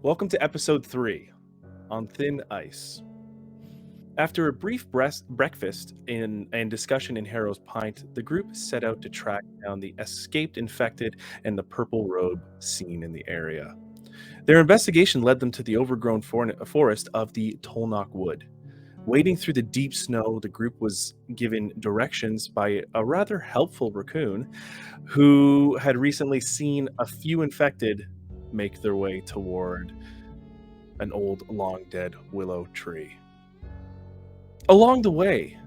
Welcome to episode 3, On Thin Ice. After a brief breakfast and discussion in Harrow's Pint, the group set out to track down the escaped infected and the purple robe seen in the area. Their investigation led them to the overgrown forest of the Tolnock Wood. Wading through the deep snow, the group was given directions by a rather helpful raccoon who had recently seen a few infected make their way toward an old, long-dead willow tree. Along the way,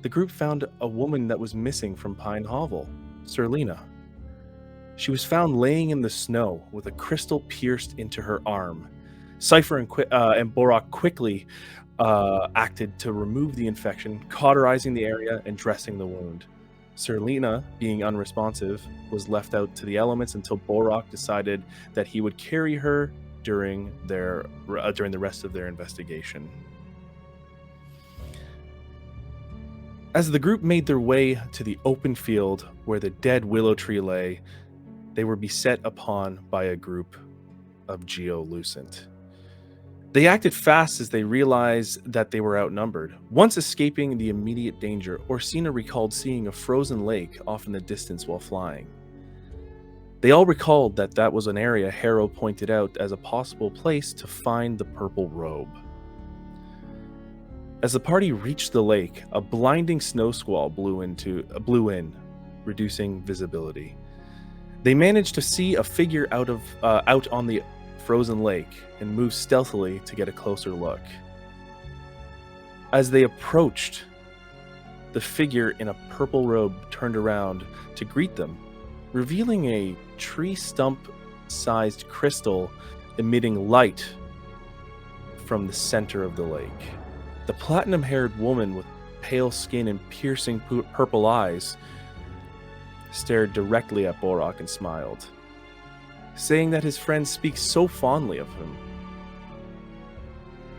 the group found a woman that was missing from Pine Hovel, Serlina. She was found laying in the snow with a crystal pierced into her arm. Cypher and Borak quickly acted to remove the infection, cauterizing the area and dressing the wound. Serlina, being unresponsive, was left out to the elements until Borak decided that he would carry her during the rest of their investigation. As the group made their way to the open field where the dead willow tree lay, they were beset upon by a group of geolucent. They acted fast as they realized that they were outnumbered. Once escaping the immediate danger, Orsina recalled seeing a frozen lake off in the distance while flying. They all recalled that that was an area Harrow pointed out as a possible place to find the purple robe. As the party reached the lake, a blinding snow squall blew in, reducing visibility. They managed to see a figure out on the frozen lake and moved stealthily to get a closer look. As they approached, the figure in a purple robe turned around to greet them, revealing a tree stump-sized crystal emitting light from the center of the lake. The platinum-haired woman with pale skin and piercing purple eyes stared directly at Borak and smiled, saying that his friend speaks so fondly of him.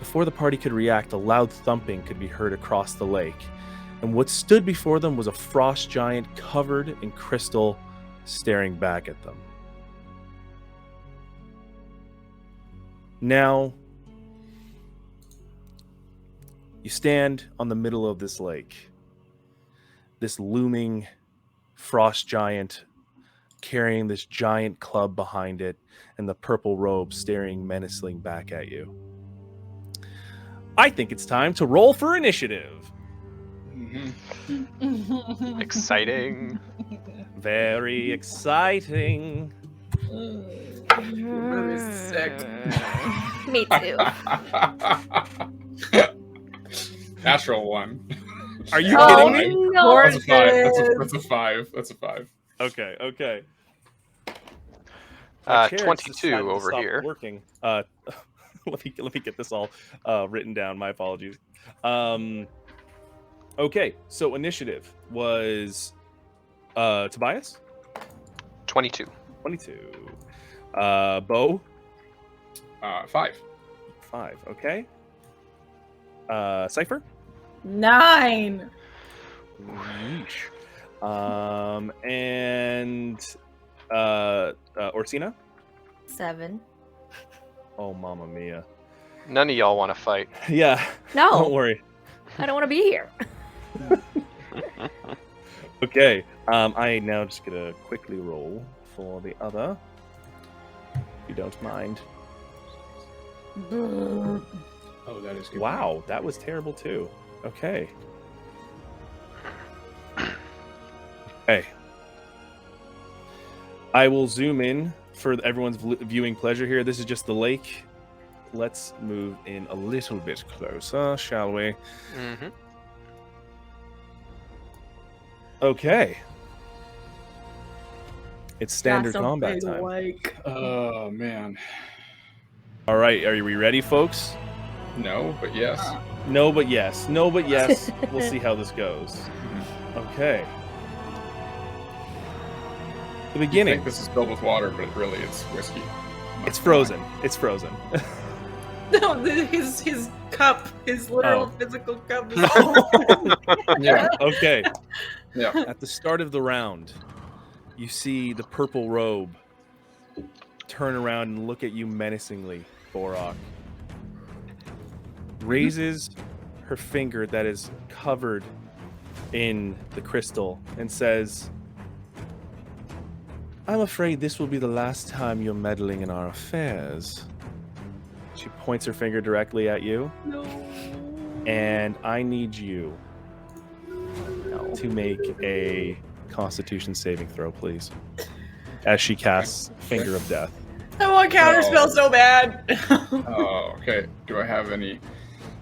Before the party could react, a loud thumping could be heard across the lake, and what stood before them was a frost giant covered in crystal staring back at them. Now, you stand on the middle of this lake, this looming frost giant carrying this giant club behind it, and the purple robe staring menacingly back at you. I think it's time to roll for initiative. Mm-hmm. Exciting. Very exciting. Really sick. Me too. Natural one. Are you kidding me? No. That's a 5. That's a 5. That's a 5. Okay. My chair 22 decided to over stop here. Working. Let me get this all written down. My apologies. Okay, so initiative was Tobias? 22. 22. Bo? 5. 5. Okay. Cypher? 9. Yeesh. And Orsina? 7. Oh, mamma mia. None of y'all want to fight. Yeah. No, Don't worry. I don't want to be here. Okay. I now just gonna quickly roll for the other. If you don't mind. Oh, that is good. Wow, that was terrible too. Okay. Hey. I will zoom in for everyone's viewing pleasure here. This is just the lake. Let's move in a little bit closer, shall we? Mm-hmm. Okay. It's standard combat time. Oh, man. All right, are we ready, folks? No, but yes. No, but yes. No, but yes. We'll see how this goes. Okay. The I beginning. think this is filled with water, but really it's whiskey. It's frozen. It's frozen. No, his cup, his literal physical cup is Yeah. Okay. Yeah. At the start of the round, you see the purple robe turn around and look at you menacingly, Borok. Raises her finger that is covered in the crystal and says, I'm afraid this will be the last time you're meddling in our affairs. She points her finger directly at you. No. And I need you to make a Constitution saving throw, please. As she casts Finger of Death. I want counterspell so bad. Oh, okay. Do I have any?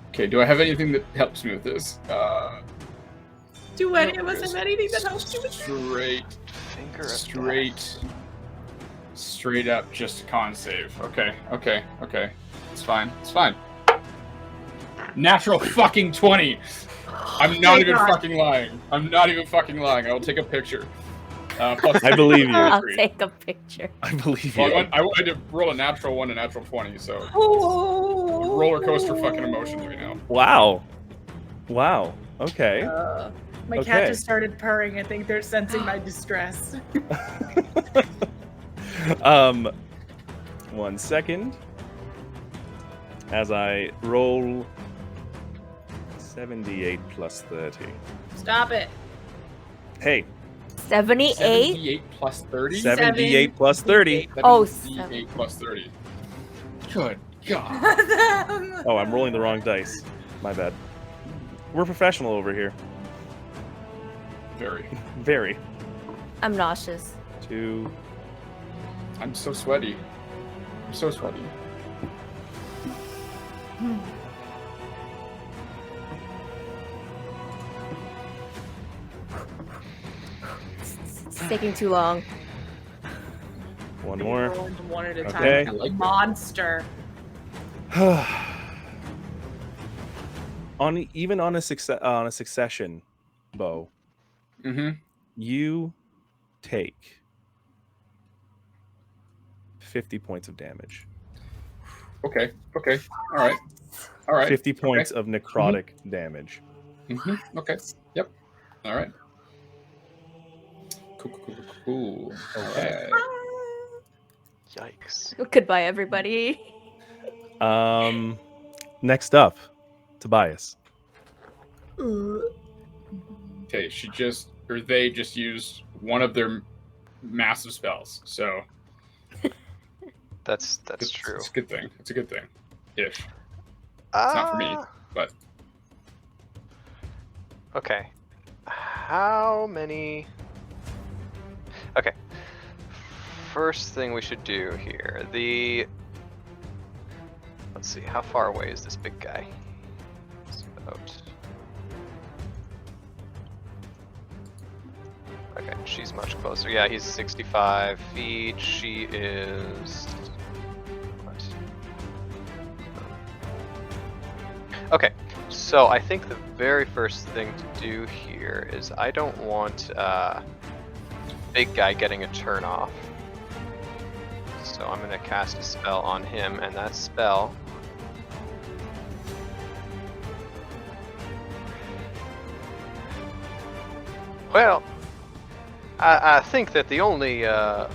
Okay, do I have anything that helps me with this? Do any of us have anything that helps you with that? Finger of Straight up, just a con save. Okay. It's fine. Natural fucking 20. I'm not even fucking lying. I will take a picture. Plus I believe you. I'll take a picture. I believe Well, you. I had to roll a natural 1 and a natural 20, so Oh. roller coaster fucking emotions right now. Wow. Okay. My Okay. cat just started purring. I think they're sensing my distress. 1 second. As I roll 78 plus 30. Stop it. Hey, 78? 78 plus 30? 78 plus 30. Oh, 78 plus 30. Good God. Oh, I'm rolling the wrong dice. My bad. We're professional over here. Very. I'm nauseous. 2. I'm so sweaty. It's taking too long. 1 more. Rolling one at a time. Okay. I like that. Monster. Even on a succession, Bo, Mm-hmm. you take 50 points of damage. Okay. All right. 50 points of necrotic damage. Mm-hmm. Okay. Yep. All right. Cool. Okay. Yikes. Goodbye, everybody. Next up, Tobias. Okay. They just used one of their massive spells. So That's true. It's a good thing. Ish. It's not for me, but okay. How many? Okay. First thing we should do here. Let's see. How far away is this big guy? It's about. Okay, she's much closer. Yeah, he's 65 feet. She is. What? Okay, so I think the very first thing to do here is I don't want big guy getting a turn off. So I'm gonna cast a spell on him, and that spell. Well, I think that the only right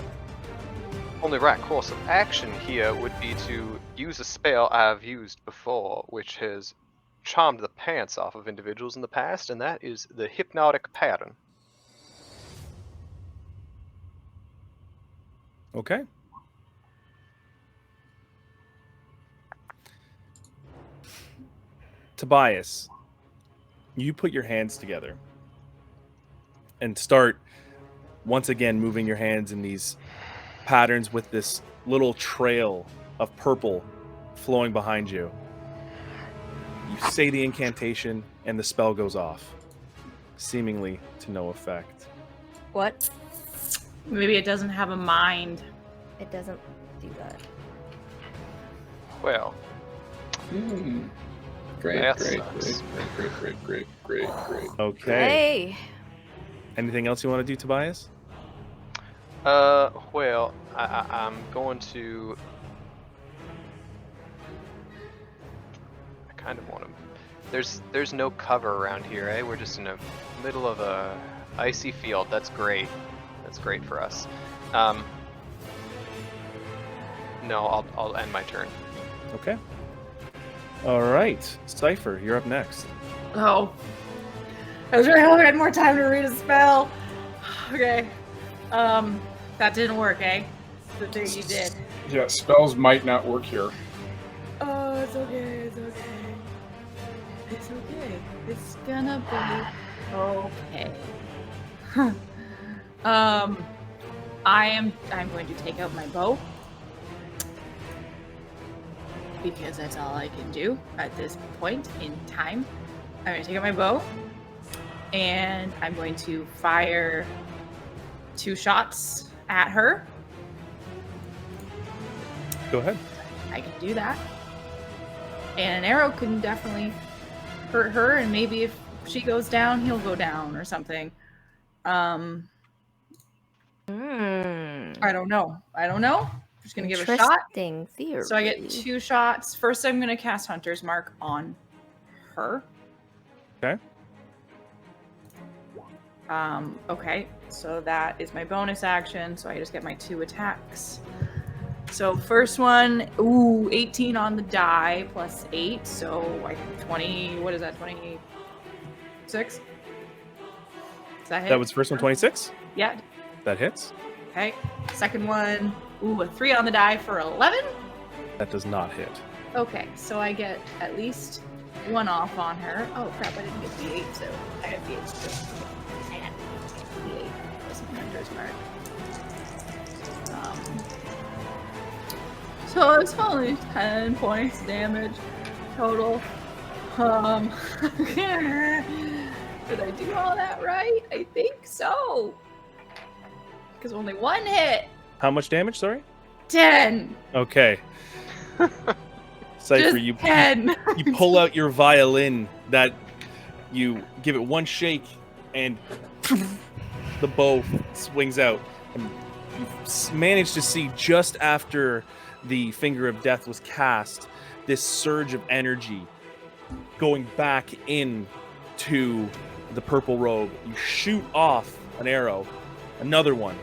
course of action here would be to use a spell I've used before, which has charmed the pants off of individuals in the past, and that is the Hypnotic Pattern. Okay. Tobias, you put your hands together and start once again moving your hands in these patterns with this little trail of purple flowing behind you. You say the incantation and the spell goes off, seemingly to no effect. What? Maybe it doesn't have a mind. It doesn't do that. Well, Great. That sucks. Okay. Hey. Anything else you want to do, Tobias? Well, I'm going to. I kind of want to. There's no cover around here, eh? We're just in the middle of a icy field. That's great. That's great for us. No, I'll end my turn. Okay. All right, Cypher, you're up next. Oh. I was really hoping I had more time to read a spell. Okay. That didn't work, eh? The thing you did. Yeah, spells might not work here. Oh, it's okay, it's okay. It's okay. It's gonna be okay. I'm going to take out my bow. Because that's all I can do at this point in time. I'm going to take out my bow. And I'm going to fire 2 shots at her. Go ahead. I can do that. And an arrow can definitely hurt her, and maybe if she goes down, he'll go down or something. I don't know. I'm just gonna give a shot. Interesting theory. So I get 2 shots. First, I'm gonna cast Hunter's Mark on her. Okay. Okay. So that is my bonus action. So I just get my 2 attacks. So first one, 18 on the die plus 8. So like 20. What is that? 26. Does that hit? That was first one, 26. Yeah. That hits. Okay. Second one, a 3 on the die for 11. That does not hit. Okay, so I get at least 1 off on her. Oh crap, I didn't get D8, so I got D8 too. I got D8 plus my Hunter's Mark. So it's only 10 points damage total. Did I do all that right? I think so. Because only 1 hit. How much damage? Sorry. 10. Okay. Cypher, Just you 10. you pull out your violin. That you give it 1 shake, and the bow swings out. And you manage to see just after the Finger of Death was cast, this surge of energy going back in to the purple robe. You shoot off an arrow, another one.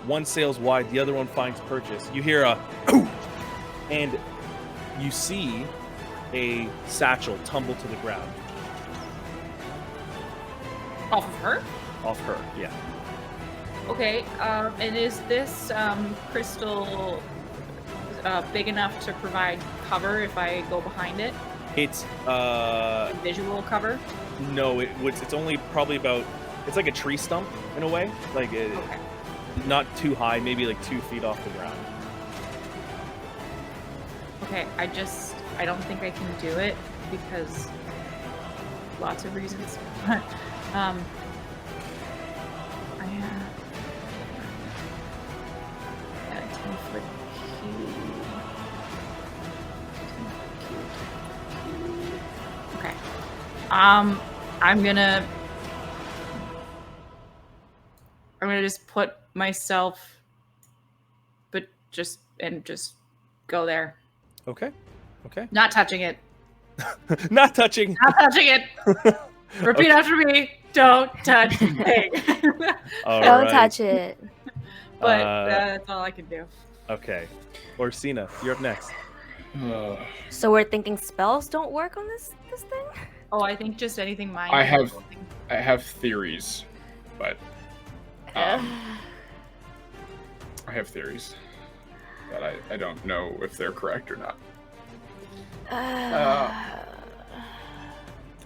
One sails wide, the other one finds purchase. You hear a and you see a satchel tumble to the ground. Off of her? Off her, yeah. Okay, and is this crystal big enough to provide cover if I go behind it? It's Visual cover? no, it's only probably about, it's like a tree stump in a way, like Okay. not too high, maybe like 2 feet off the ground. Okay, I don't think I can do it because lots of reasons. But I have a 10-foot cube. Okay. I'm gonna just put myself, but just go there. Okay. Okay. Not touching it. Not touching. Not touching it. Repeat after me. Don't touch it. All Don't right. touch it. But that's all I can do. Okay. Orsina, you're up next. So we're thinking spells don't work on this thing? Oh, I think just anything minor. I have theories, but I have theories, but I don't know if they're correct or not.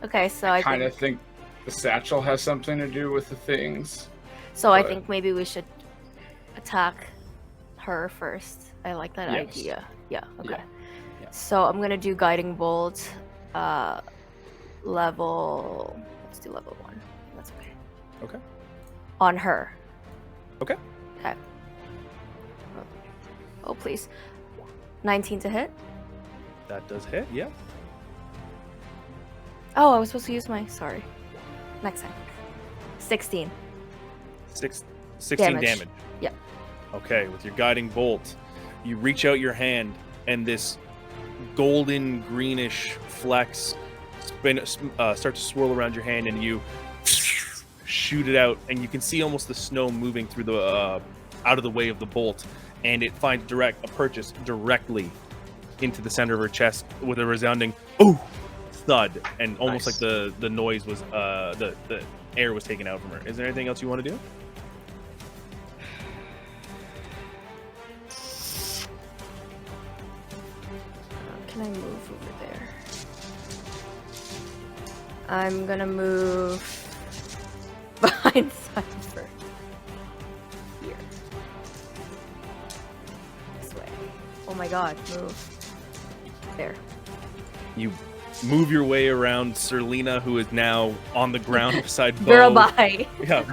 Okay, so I I kind of think, think the satchel has something to do with the things. so I but- think maybe we should attack her first. I like that Yes. idea. Yeah, okay. Yeah. So I'm gonna do guiding bolt level, let's do level 1. That's okay. Okay. On her. Okay. Okay. Oh please. 19 to hit. That does hit, yeah. Oh, I was supposed to use my, sorry. Next time. 16. 16 damage. Yep. Okay, with your guiding bolt, you reach out your hand, and this golden greenish flecks start to swirl around your hand, and you shoot it out, and you can see almost the snow moving through the out of the way of the bolt, and it finds a purchase directly into the center of her chest with a resounding "ooh" thud, and almost Nice. like the noise was the air was taken out from her. Is there anything else you want to do? Can I move over there? I'm gonna move behind Cypher. Here. This way. Oh my god, move. There. You move your way around Serlina, who is now on the ground beside Bo. Girl, bye. Yeah.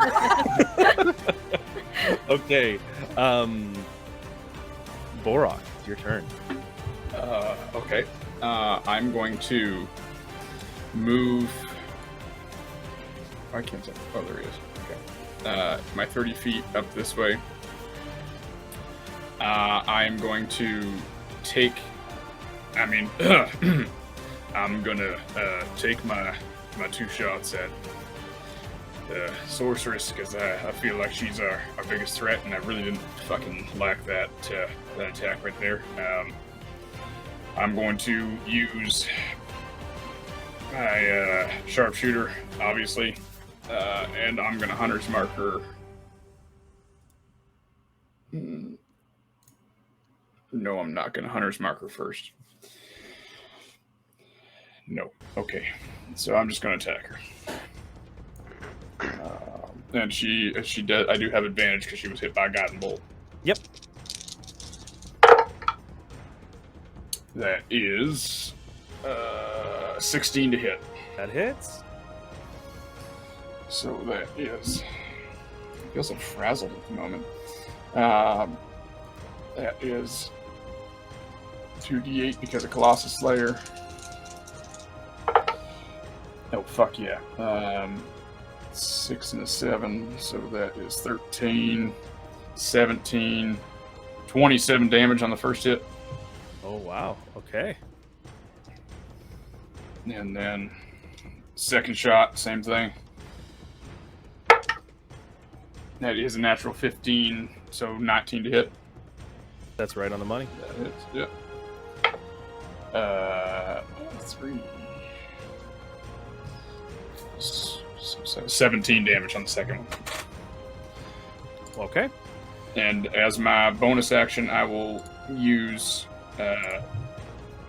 Okay. Borok, it's your turn. Okay. I'm going to move. I can't say. Oh, there he is. Okay. My 30 feet up this way. I'm going to take. I mean, I'm gonna take my 2 shots at the sorceress because I feel like she's our biggest threat, and I really didn't fucking like that attack right there. I'm going to use my sharpshooter, obviously, and I'm gonna hunter's marker. No, I'm not gonna hunter's marker first. No. Okay. So I'm just gonna attack her. And she does. I do have advantage because she was hit by a guiding bolt. Yep. That is 16 to hit. That hits. So that is. I feel so frazzled at the moment. That is 2d8 because of Colossus Slayer. Oh, fuck yeah. 6 and a 7, so that is 13, 17, 27 damage on the first hit. Oh, wow. Okay. And then second shot, same thing. That is a natural 15, so 19 to hit. That's right on the money. That hits, yeah. 3. 17 damage on the second one. Okay. And as my bonus action, I will use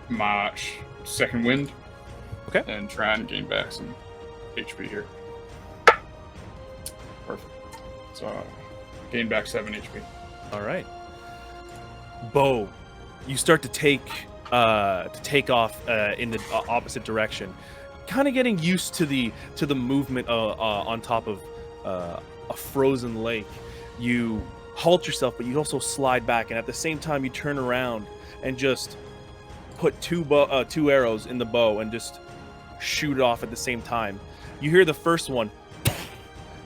my second wind. Okay. And try and gain back some HP here. Perfect. So gain back 7 HP. All right. Bo, you start to take off in the opposite direction, kind of getting used to the movement on top of a frozen lake. You halt yourself, but you also slide back, and at the same time you turn around and just put two arrows in the bow and just shoot it off at the same time. You hear the first one,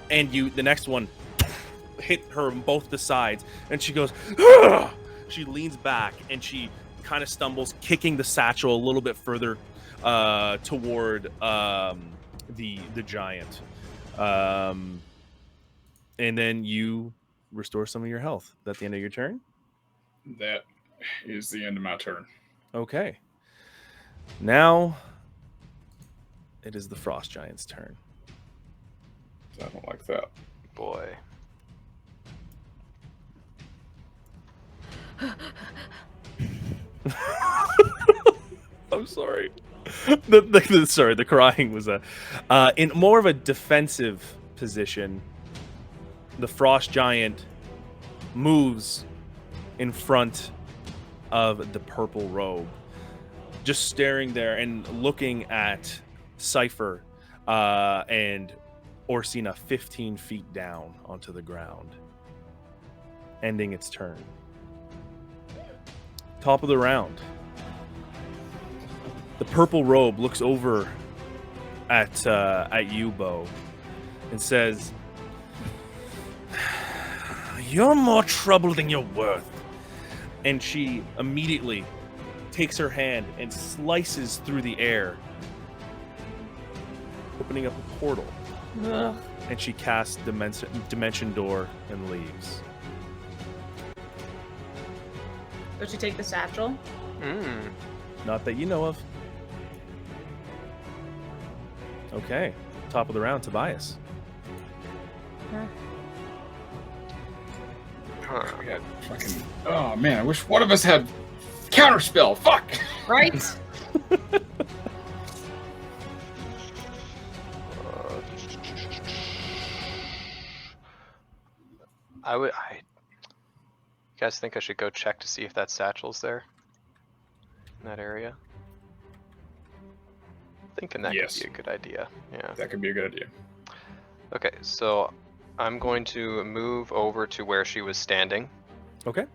and the next one hit her on both the sides, and she goes, "Ugh!" She leans back and she kind of stumbles, kicking the satchel a little bit further toward the giant, and then you restore some of your health. Is that the end of your turn? That is the end of my turn. Okay. Now it is the frost giant's turn. I don't like that. Boy. I'm sorry. The crying was in more of a defensive position. The frost giant moves in front of the purple robe, just staring there and looking at Cypher and Orsina 15 feet down onto the ground, ending its turn. Top of the round. The purple robe looks over at you, Bo, and says, "You're more trouble than you're worth." And she immediately takes her hand and slices through the air, opening up a portal Ugh. And she casts dimension door and leaves. Does she take the satchel? Not that you know of. Okay. Top of the round, Tobias. We had fucking. Oh man, I wish one of us had counterspell. Fuck. Right? You guys think I should go check to see if that satchel's there? In that area? Thinking that Yes. could be a good idea. Yeah. That could be a good idea. Okay, so I'm going to move over to where she was standing Okay.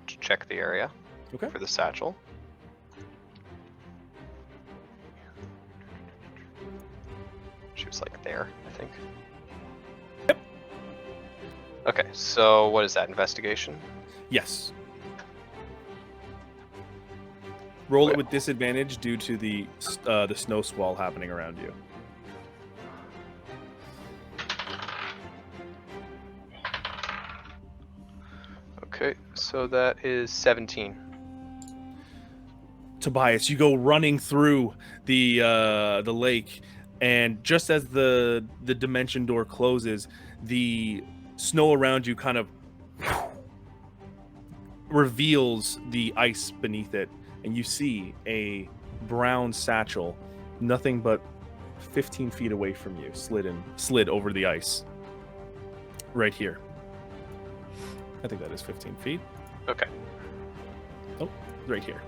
to check the area Okay. for the satchel. She was like there, I think. Yep. Okay, so what is that, investigation? Yes. Roll it Okay. with disadvantage due to the snow squall happening around you. Okay, so that is 17. Tobias, you go running through the lake, and just as the dimension door closes, the snow around you kind of reveals the ice beneath it, and you see a brown satchel, nothing but 15 feet away from you, slid over the ice. Right here. I think that is 15 feet. Okay. Oh, right here.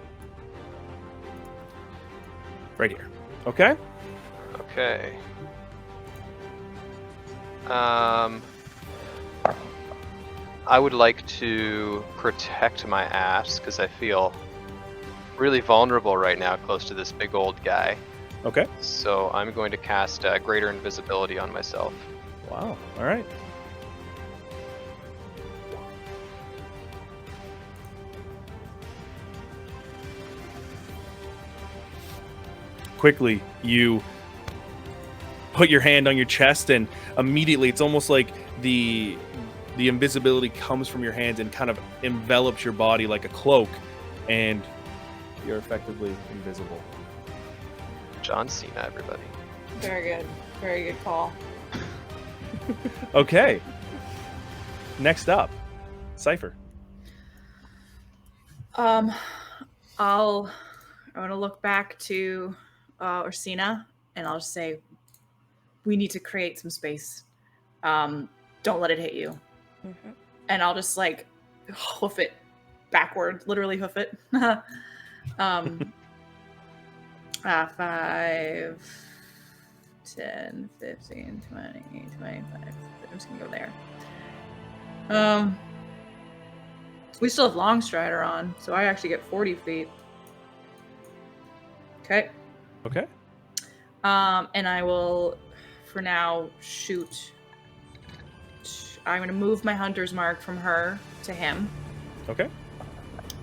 Right here. Okay? Okay. I would like to protect my ass because I feel really vulnerable right now close to this big old guy. Okay. So I'm going to cast Greater Invisibility on myself. Wow. All right. Quickly, you put your hand on your chest, and immediately it's almost like the invisibility comes from your hands and kind of envelops your body like a cloak, and you're effectively invisible. John Cena, everybody. Very good. Very good call. Okay. Next up, Cypher. I'm gonna look back to Ursina, and I'll just say, we need to create some space. Don't let it hit you. Mhm. And I'll just like hoof it backward, literally hoof it. 5, 10, 15, 20, 25. I'm just gonna go there. We still have Long Strider on, so I actually get 40 feet. Okay. Okay. And I will, for now, shoot. I'm going to move my hunter's mark from her to him Okay.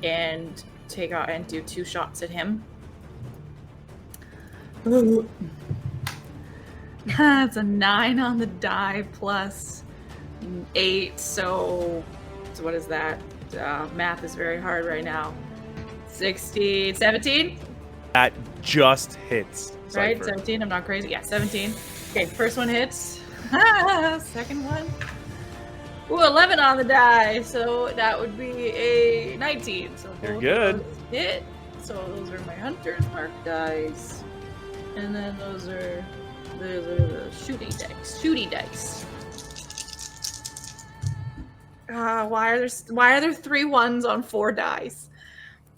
and take out and do 2 shots at him. That's a 9 on the die plus 8. So what is that? Math is very hard right now. 16, 17? That just hits. Right? Cypher. 17. I'm not crazy. Yeah, 17. Okay, first one hits. Second one. Ooh, 11 on the die. So that would be a 19. So You're both good. of those hit. So those are my hunter's mark dice. And then those are the shooty dice. Shooty dice. Why are there 3 ones on 4 dice?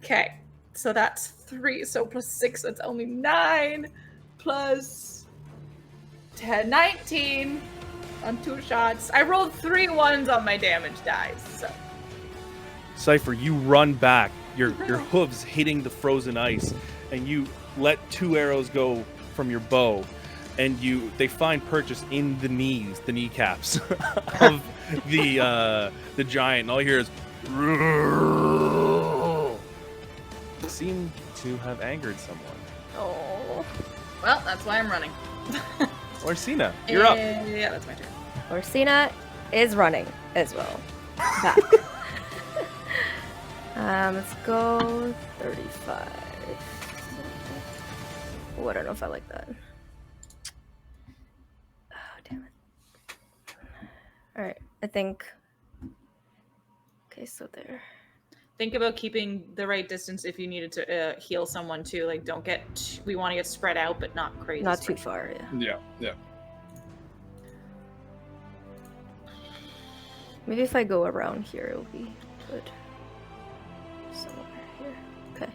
Okay, so that's 3. So plus 6, that's only 9. Plus 10, 19 on 2 shots. I rolled 3 ones on my damage dice. So Cypher, you run back, your hooves hitting the frozen ice, and you let 2 arrows go from your bow, and they find purchase in the kneecaps of the giant, and all you hear is seem to have angered someone. oh, well, that's why I'm running. Orsina, you're up. Yeah, that's my turn. Orsina is running as well. Back. Let's go 35. Oh, I don't know if I like that. Oh, damn it. Alright, I think... Okay, so there. Think about keeping the right distance if you needed to heal someone too. Like, don't get. We want to get spread out, but not crazy. Not too spread. far, yeah. Yeah. Maybe if I go around here, it'll be good. Somewhere here. Okay.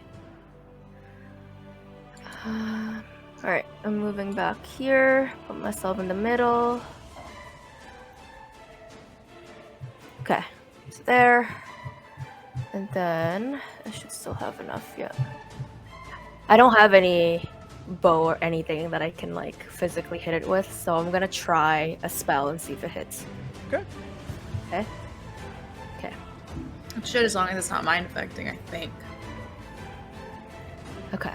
Alright, I'm moving back here. Put myself in the middle. Okay, so there. And then I should still have enough, yeah. I don't have any bow or anything that I can like physically hit it with, so I'm gonna try a spell and see if it hits. Okay. Okay. Okay. It should, as long as it's not mind affecting, I think. Okay.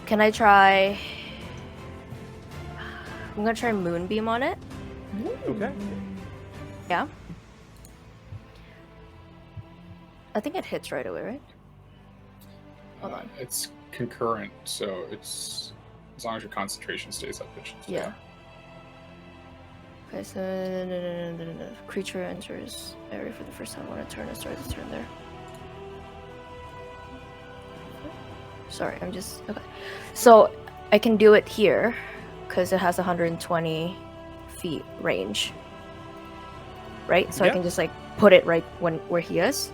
Can I try? I'm gonna try Moonbeam on it. Okay. Yeah. I think it hits right away, right? Hold on. It's concurrent, so it's as long as your concentration stays up, it should. Yeah. Okay, so creature enters area for the first time on a turn and starts its turn there. Sorry, I'm just okay. So I can do it here because it has 120 feet range, right? So I Yeah. can just like put it right where he is,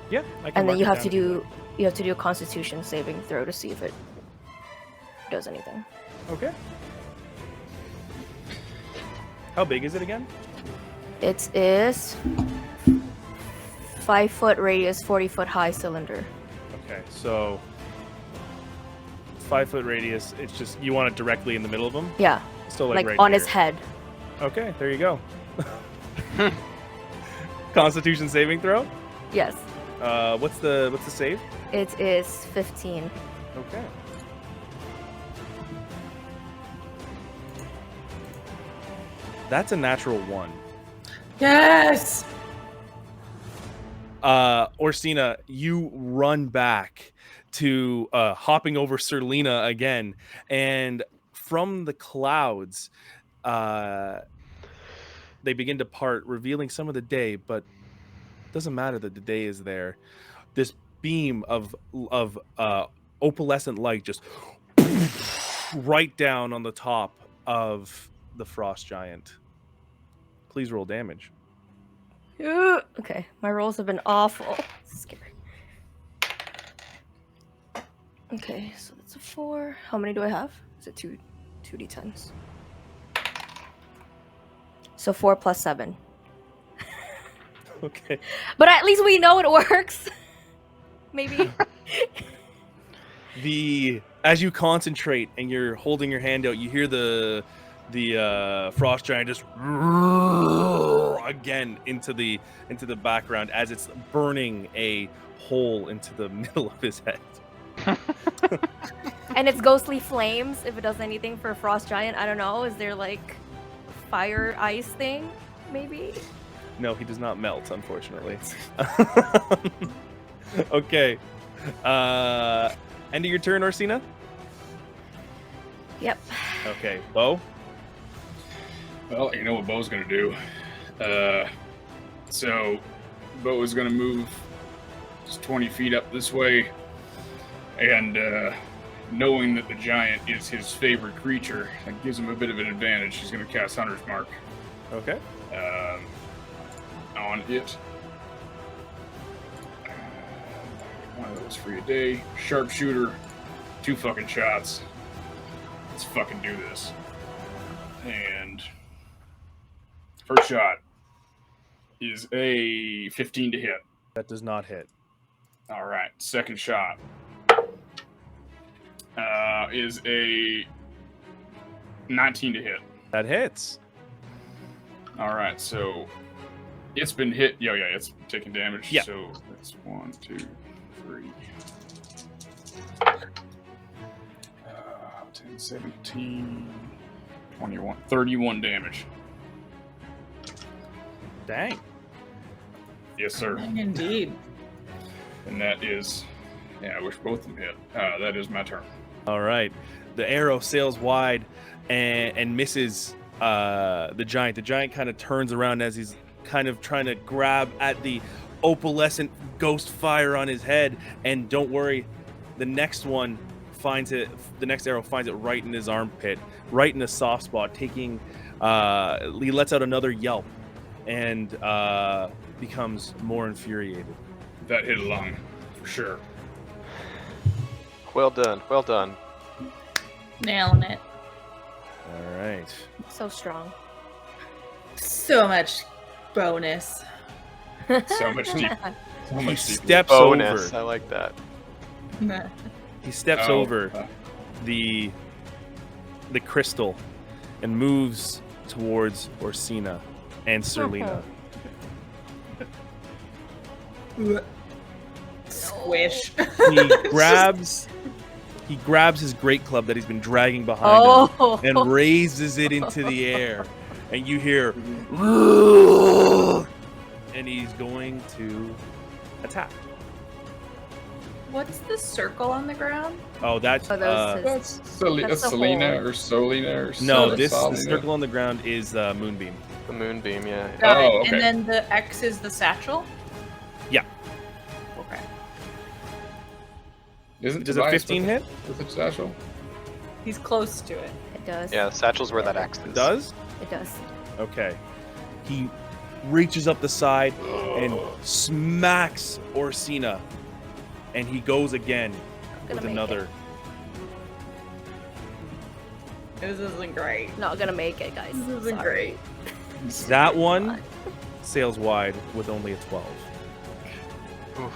Yeah. I can and then mark you it have down to if you do a Constitution saving throw to see if it does anything. like. Okay. How big is it again? It is 5-foot radius, 40-foot high cylinder. Okay, so 5-foot radius. It's just you want it directly in the middle of him. Yeah, So like right on here. his head. Okay, there you go. Constitution saving throw. Yes, What's the save? it is 15. Okay. That's a natural 1. Yes. Orsina, you run back to hopping over Serlina again, and from the clouds, they begin to part, revealing some of the day. But it doesn't matter that the day is there. This beam of opalescent light just right down on the top of the frost giant. Please roll damage. Okay, my rolls have been awful. Scary. Okay, so that's a 4. How many do I have? Is it 2d10s? So 4 plus 7. Okay. But at least we know it works. Maybe. As you concentrate and you're holding your hand out, you hear the frost giant just again into the background as it's burning a hole into the middle of his head. And it's ghostly flames if it does anything for a frost giant. I don't know. Is there like fire ice thing? Maybe? No, he does not melt, unfortunately. Okay. End of your turn, Orsina? Yep. Okay. Bo? Well, you know what Bo's gonna do. So Bo is gonna move just 20 feet up this way, and knowing that the giant is his favorite creature, that gives him a bit of an advantage. He's gonna cast Hunter's Mark Okay. on it. One of those for a day. Sharpshooter, 2 fucking shots. Let's fucking do this. And first shot is a 15 to hit. That does not hit. All right. Second shot is a 19 to hit. That hits. All right. So it's been hit. Yeah, it's taking damage. Yeah. So that's 1, 2, 3. 10, 17, 21, 31 damage. Dang. Yes, sir. Indeed. And that is, yeah, I wish both of them hit. That is my turn. All right. The arrow sails wide and misses the giant. The giant kind of turns around as he's kind of trying to grab at the opalescent ghost fire on his head. And don't worry, the next one finds it. The next arrow finds it right in his armpit, right in the soft spot. Taking, he lets out another yelp and becomes more infuriated. That hit a lung, for sure. Well done. Well done. Nailing it. All right. So strong. So much bonus. So much deep. So He much deep. steps Bonus. over. I like that. He steps Oh, over the crystal and moves towards Orsina and Serlina. Squish. He grabs his great club that he's been dragging behind him Oh. and raises it into the air, and you hear, and he's going to attack. What's the circle on the ground? Oh, that's Oh, those That's That's the Selena hole. or Solina or no. Sol- This the Solina. circle on the ground is Moonbeam. The moonbeam, yeah. Got it. Oh, okay. And then the X is the satchel? Yeah. Okay. Isn't Does a Tobias 15 with hit? With a satchel? He's close to it. It does. Yeah, the satchel's where that X is. It does. It does. Okay. He reaches up the side and smacks Orsina, and he goes again Gonna with make another. This isn't great. Not gonna make it, guys. This isn't Sorry. great. That one sails wide with only a 12. Oof.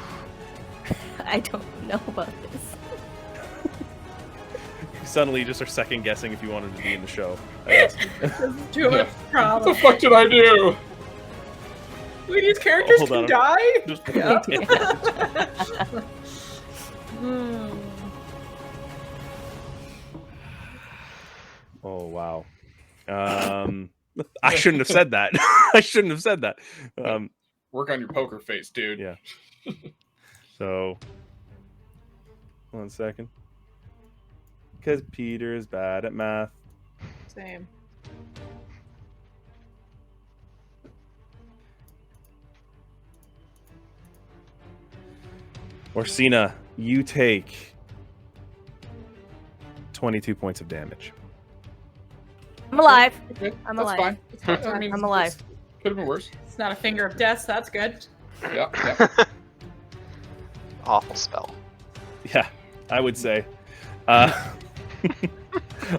I don't know about this. Suddenly, you just are second guessing if you wanted to be in the show. I guess. This is too much What the problem. fuck did I do? Wait, these characters Hold can on. die? Just- Hmm. Oh wow. I shouldn't have said that. I shouldn't have said that. Work on your poker face, dude. Yeah. So, 1 second. Because Peter is bad at math. Same. Orsina, you take 22 points of damage. I'm alive. Okay, I'm that's alive. fine. It's fine. I mean, I'm alive. Could have been worse. It's not a finger of death, so that's good. Yeah, yeah. Awful spell. Yeah, I would say.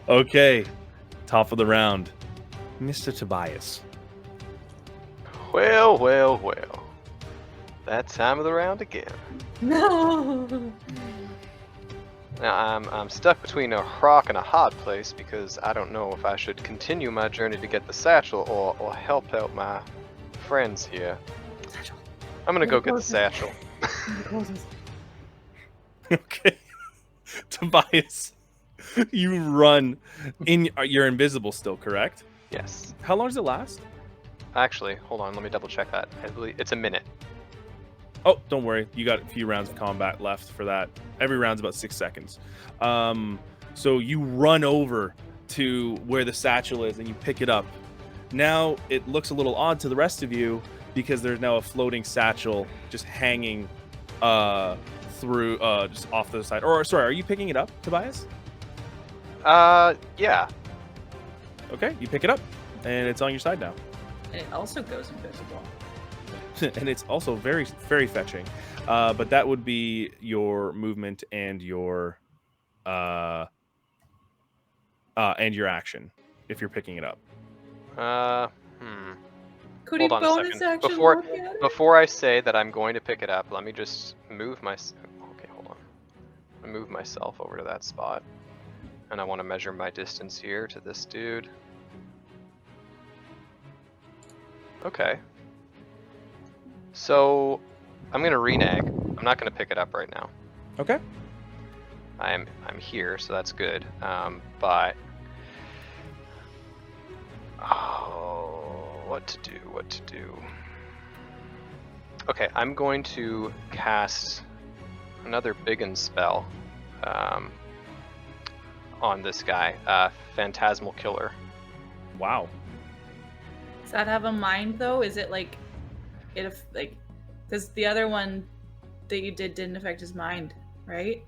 Okay, top of the round, Mr. Tobias. Well, well, well. That time of the round again. No. Now I'm stuck between a rock and a hard place because I don't know if I should continue my journey to get the satchel or help out my friends here. Satchel. I'm gonna go get the satchel. Okay, Tobias, you run in. You're invisible still, correct? Yes. How long does it last? Actually, hold on. Let me double check that. I believe it's a minute. Oh, don't worry. You got a few rounds of combat left for that. Every round's about 6 seconds. So you run over to where the satchel is and you pick it up. Now it looks a little odd to the rest of you because there's now a floating satchel just hanging through just off to the side. Or sorry, are you picking it up, Tobias? Yeah. Okay, you pick it up and it's on your side now. And it also goes invisible. And it's also very, very fetching. But that would be your movement and your action if you're picking it up. Could Hold he on a bonus second. action Before- look at it? Before I say that I'm going to pick it up, let me just move my. Okay, hold on. I move myself over to that spot, and I want to measure my distance here to this dude. Okay. So, I'm gonna renege. I'm not gonna pick it up right now. Okay. I'm here, so that's good. But what to do? What to do? Okay, I'm going to cast another Biggin spell on this guy, Phantasmal Killer. Wow. Does that have a mind though? Is it like because the other one that you didn't affect his mind, right?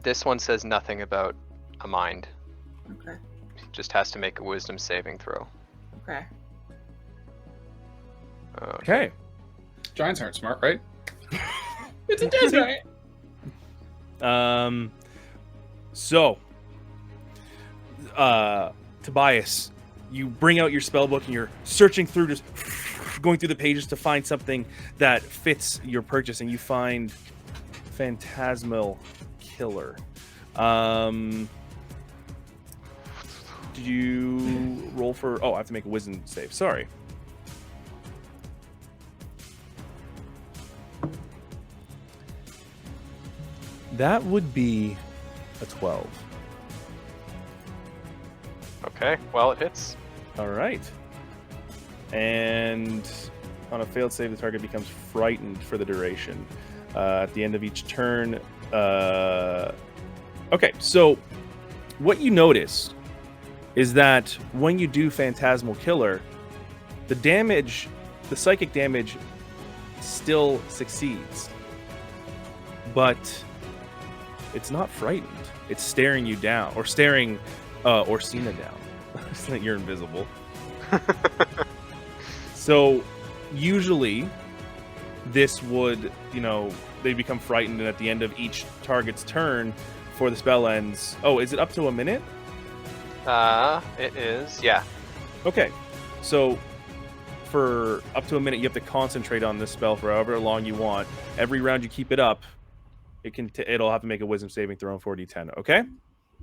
This one says nothing about a mind. Okay. Just has to make a wisdom saving throw. Okay. Okay. Giants aren't smart, right? It's a dead giant. So, Tobias, you bring out your spell book and you're searching through, just going through the pages to find something that fits your purchase, and you find Phantasmal Killer. Did you roll for? Oh, I have to make a wisdom save. Sorry. That would be a 12. Okay, well, it hits. All right. And on a failed save, the target becomes frightened for the duration. At the end of each turn. Okay, so what you notice is that when you do Phantasmal Killer, the damage, the psychic damage, still succeeds. But it's not frightened. It's staring you down, or staring Orsina down. So that you're invisible. So usually this would, they become frightened, and at the end of each target's turn before the spell ends. Oh, is it up to a minute? It is, yeah. Okay. So for up to a minute, you have to concentrate on this spell for however long you want. Every round you keep it up, it'll have to make a wisdom saving throw on 4d10, okay?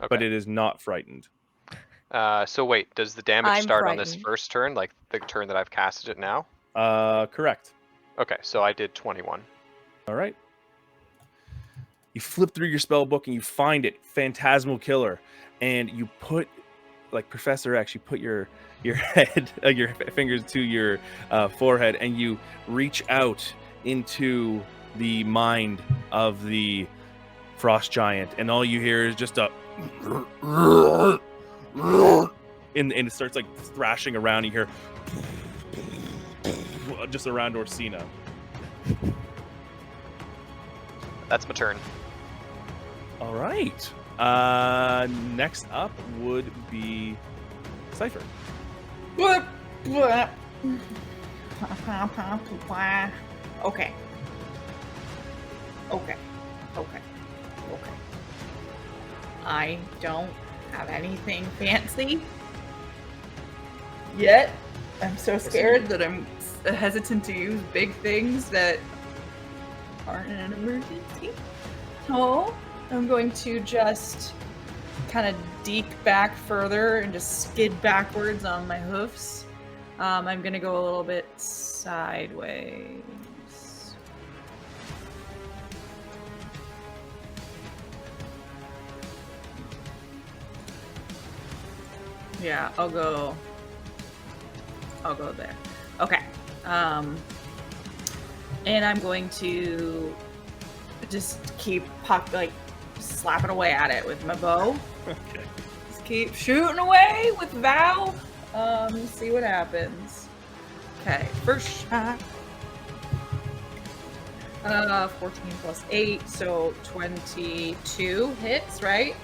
But it is not frightened. So wait, does the damage I'm start on this frightened. first turn, like the turn that I've casted it now? Correct. Okay, so I did 21. All right. You flip through your spell book and you find it, Phantasmal Killer, and you put, like Professor X, you put your head, your fingers to your forehead, and you reach out into the mind of the frost giant, and all you hear is just a and it starts like thrashing around. You hear just around Orsina. That's my turn. All right. Next up would be Cypher. Okay. Okay. I don't have anything fancy yet. I'm so scared that I'm hesitant to use big things that aren't an emergency. So I'm going to just kind of deke back further and just skid backwards on my hoofs. I'm going to go a little bit sideways. Yeah, I'll go there. Okay. And I'm going to just keep slapping away at it with my bow. Okay. Just keep shooting away with Val. See what happens. Okay, first shot. 14 plus 8, so 22 hits, right?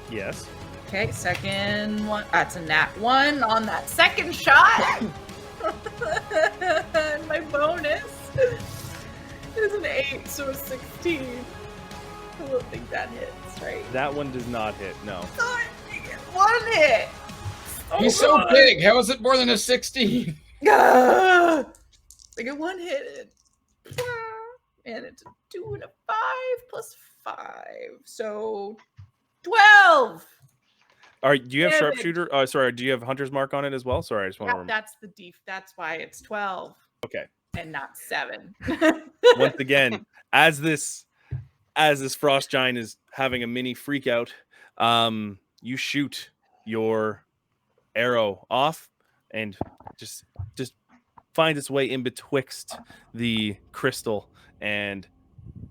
Yes. Okay, second one. That's a nat 1 on that second shot. And my bonus is an 8, so a 16. I don't think that hits, right? That one does not hit. No. Oh, I get 1 hit. Oh, He's so God. big. How is it more than a 16? Ah! I get 1 hit. And it's a 2 and a 5 plus 5. So 12. All right. Do you have Damn it. sharpshooter? Sorry. Do you have hunter's mark on it as well? Sorry, I just want to. That's the that's why it's 12. Okay. And not 7. Once again, as this as this frost giant is having a mini freak out, you shoot your arrow off and just finds its way in betwixt the crystal and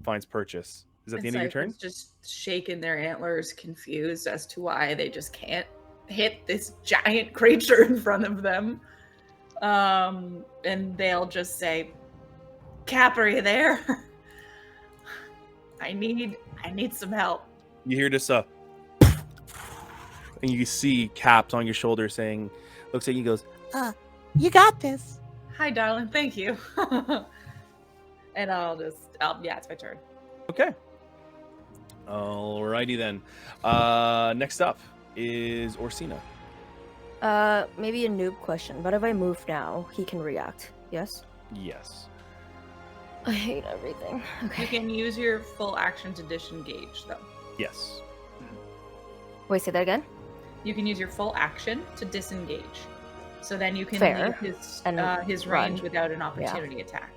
finds purchase. Is that the end of your turn? Cypher's just shaking their antlers, confused as to why they just can't hit this giant creature in front of them. And they'll just say, Cap, are you there? I need some help. You hear this and you see Caps on your shoulder saying, looks at you, goes, You got this. Hi, darling. Thank you. And yeah, it's my turn. okay. Alrighty then. Next up is Orsina. Maybe a noob question, but if I move now, he can react. Yes? Yes. I hate everything. You Okay. can use your full action to disengage, though. Yes. Wait, say that again? You can use your full action to disengage. So then you can Fair. leave his run. range without an opportunity attack.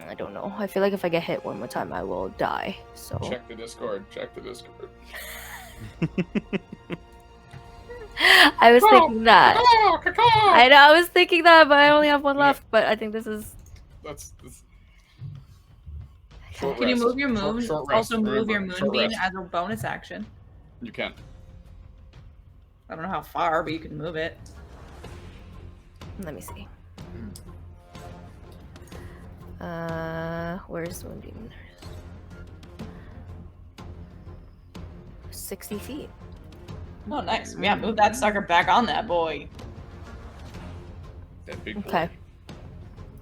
I don't know. I feel like if I get hit one more time, I will die. So Check the Discord. Check the Discord. I was thinking that. I know. I was thinking that, but I only have one left. But I think this is. That's short Can you rest. move your moon? Short rest. Also move your Remember, short moonbeam rest. as a bonus action. You can. I don't know how far, but you can move it. Let me see. Where's Moonbeam? 60 feet. Oh, nice. Yeah, move that sucker back on that boy. That big boy. Okay.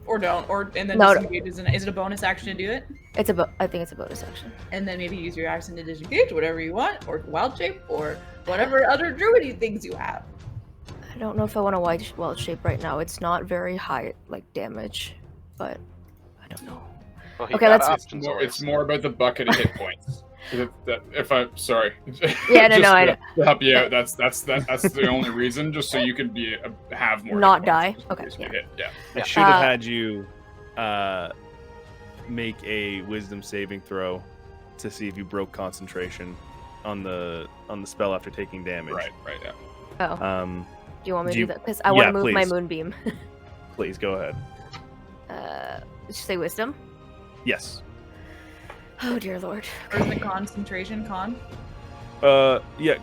Or don't. And then No, disengage. Is it a bonus action to do it? I think it's a bonus action. And then maybe use your action to disengage, whatever you want, or wild shape, or whatever other druidy things you have. I don't know if I want to wild shape right now. It's not very high damage, but I don't know. Well, he Okay, got let's- options. It's more about the bucket of hit points. If I'm sorry. Yeah, no, Just no, I to help you out. That's the only reason, just so you can have more. Not hit die? points, just in Okay, case you yeah. hit. Yeah. I should have Uh, had you make a wisdom saving throw to see if you broke concentration on the spell after taking damage. Right. Yeah. Oh, Do do you want me to do you- do that? Because I want yeah, to move my please. Moonbeam. Please go ahead. Did you say Wisdom? Yes. Oh dear lord. Or is it concentration con? Yeah.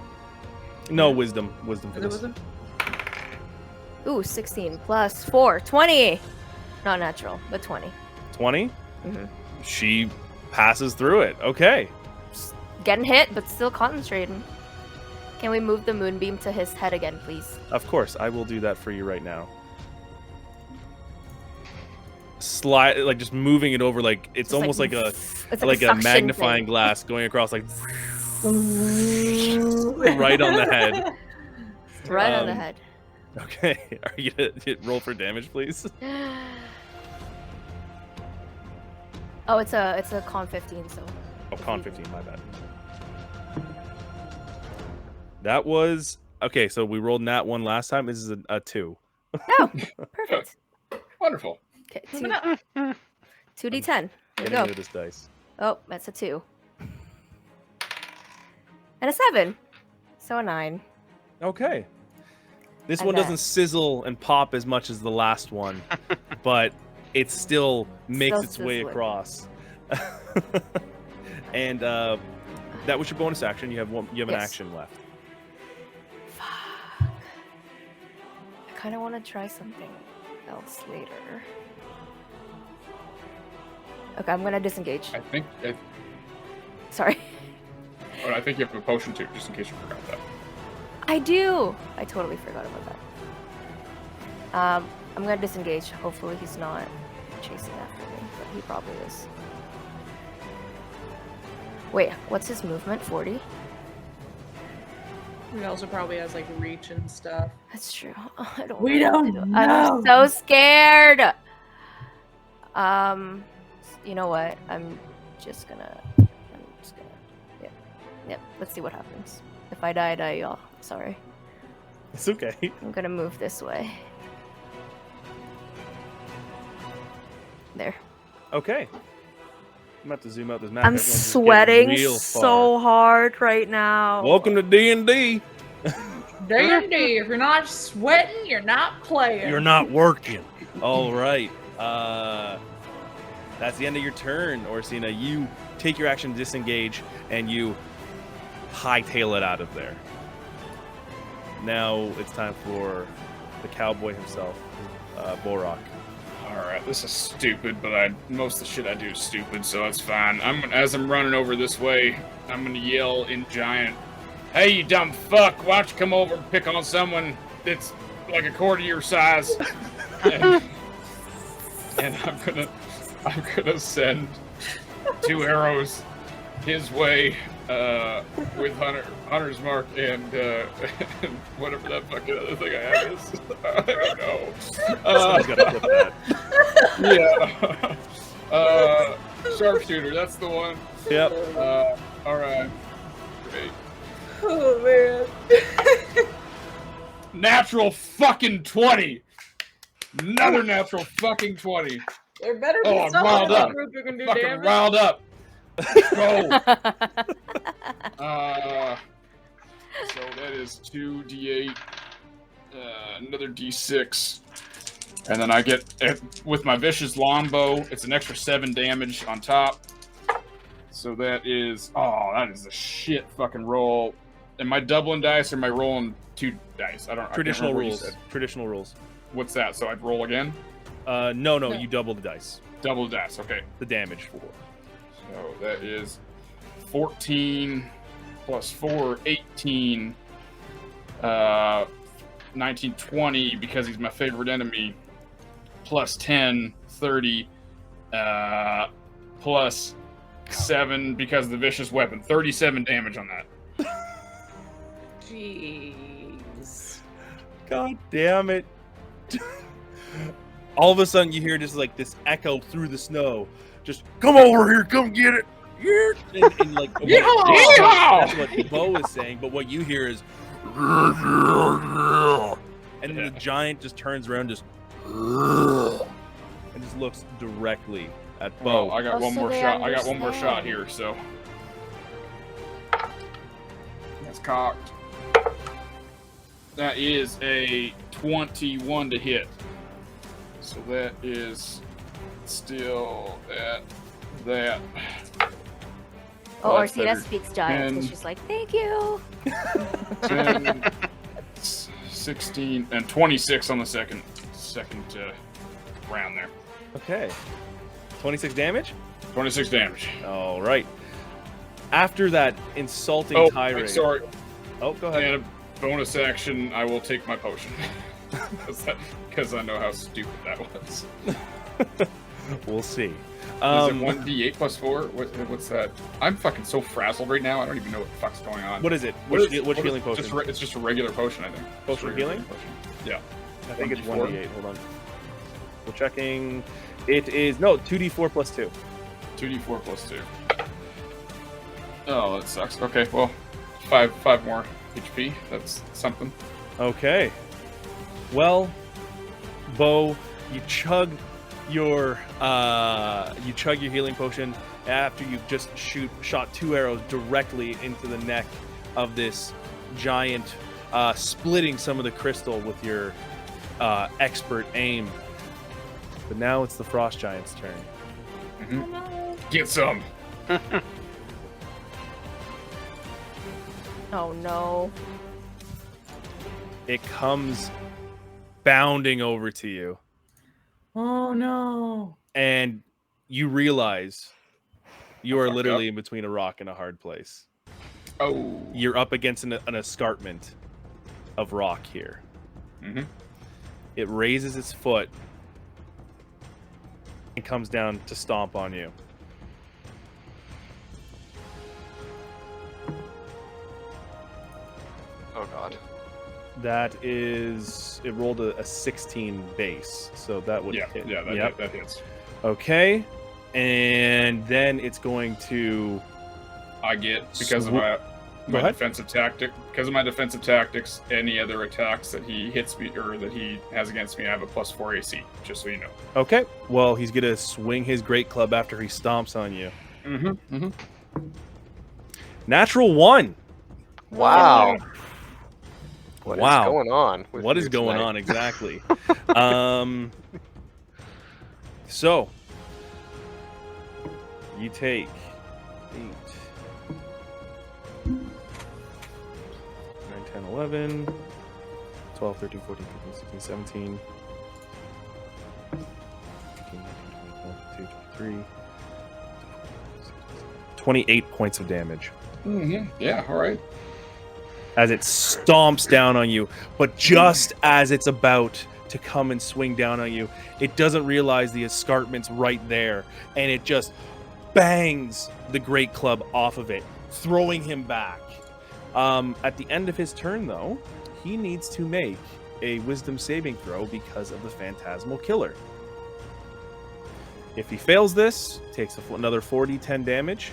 No, wisdom. Wisdom for Is it this. wisdom? Ooh, 16 plus 4, 20. Not natural, but 20. 20? Mm-hmm. She passes through it. Okay. Getting hit, but still concentrating. Can we move the Moonbeam to his head again, please? Of course, I will do that for you right now. Slide, like just moving it over, like it's Just almost like a it's like a suction magnifying thing. glass going across, like right on the head. Right on the Um, head. Okay, are you gonna roll for damage, please? Oh, it's a con 15, so. Oh, con 15, my bad. That was okay. So we rolled nat 1 last time. This is a 2. Oh, perfect. Wonderful. Okay, Moving up. 2d10. There you Getting go. rid of this dice. Oh, that's a 2. And a 7. So a 9. Okay. This I one bet. doesn't sizzle and pop as much as the last one, but it still makes Still its way sizzling. across. And that was your bonus action. You have an Yes. action left. Fuck. I kind of want to try something else later. Okay, I'm gonna disengage. I think Sorry. I think you have a potion too, just in case you forgot that. I do! I totally forgot about that. I'm gonna disengage. Hopefully he's not chasing after me, but he probably is. Wait, what's his movement? 40? He also probably has like reach and stuff. That's true. I don't We know what to don't do. I'm know. so scared! You know what? I'm just gonna... Yep, let's see what happens. If I die, I die, y'all. Sorry. It's okay. I'm gonna move this way. There. Okay. I'm about to zoom out this map. I'm Everyone's just getting sweating real far. so hard right now. Welcome to D&D. D&D, if you're not sweating, you're not playing. You're not working. All right. That's the end of your turn, Orsina. You take your action to disengage, and you hightail it out of there. Now it's time for the cowboy himself, Borak. Alright, this is stupid, but most of the shit I do is stupid, so that's fine. As I'm running over this way, I'm gonna yell in giant, "Hey, you dumb fuck, why don't you come over and pick on someone that's like a quarter your size?" and I'm gonna send 2 arrows his way, with Hunter's Mark and whatever that fucking other thing I have is. I don't know. Someone's gotta flip that. Yeah. Sharpshooter, that's the one. Yep. Alright. Great. Oh, man. Natural fucking 20! Another natural fucking 20. There better be Oh, I'm someone riled in the up. group who can do Fucking damage. riled up. Go! So that is 2d8, another d6, and then I get, with my vicious longbow, it's an extra 7 damage on top. So that is a shit fucking roll. Am I doubling dice or am I rolling 2 dice? Traditional I can't remember what you rules. said. Traditional rules. What's that? So I'd roll again? No, you double the dice. Double the dice, okay. The damage. So that is 14 plus 4, 18, 19, 20, because he's my favorite enemy, plus 10, 30, plus 7 because of the vicious weapon. 37 damage on that. Jeez. God damn it. All of a sudden you hear just like this echo through the snow. Just come over here, come get it. And like that's what Bo is saying, but what you hear is and then the giant just turns around and just looks directly at Bo. Well, I got one more shot. I got one more shot here, so that's cocked. That is a 21 to hit. So that is still at that. Oh, That's Orsina better. speaks giant, so 10. she's like, thank you. 10, 16, and 26 on the second round there. Okay. 26 damage? 26 damage. All right. After that insulting tirade. Sorry. Oh, go ahead. And a bonus action, I will take my potion. Because I know how stupid that was. We'll see. Is it 1d8 plus 4? What's that? I'm fucking so frazzled right now, I don't even know what the fuck's going on. What is it? Which healing potion? It's just a regular potion, I think. Potion of healing? Potion. Yeah. I think it's 1d4. 1d8. Hold on. We're checking. It is, no, 2d4 plus 2. 2d4 plus 2. Oh, that sucks. Okay, well, 5 more HP. That's something. Okay. Well, Bo, you chug your healing potion after you've just shot 2 arrows directly into the neck of this giant, splitting some of the crystal with your expert aim. But now it's the frost giant's turn. Mm-hmm. Get some. Oh no. It comes bounding over to you, Oh no. and you realize you are fucked literally in between a rock and a hard place. Oh. You're up against an escarpment of rock here. Mm-hmm. It raises its foot and comes down to stomp on you. Oh god. That is, it rolled a 16 base, so that would hit. Yeah, Yep. that hits. Okay, and then it's going to I get because of my my ahead. defensive tactic. Because of my defensive tactics, any other attacks that he hits me or that he has against me, I have a +4 AC. Just so you know. Okay. Well, he's gonna swing his great club after he stomps on you. Natural 1. Wow. What is Wow. going on? With What you is going tonight? on exactly? So you take 8, 9, 10, 11, 12, 13, 14, 15, 16, 17, 18, 19, 20, 22, 23, 28 points of damage Yeah, all right. as it stomps down on you. But just as it's about to come and swing down on you, it doesn't realize the escarpment's right there, and it just bangs the great club off of it, throwing him back. At the end of his turn, though, he needs to make a wisdom saving throw because of the phantasmal killer. If he fails this, takes another 4d10 damage.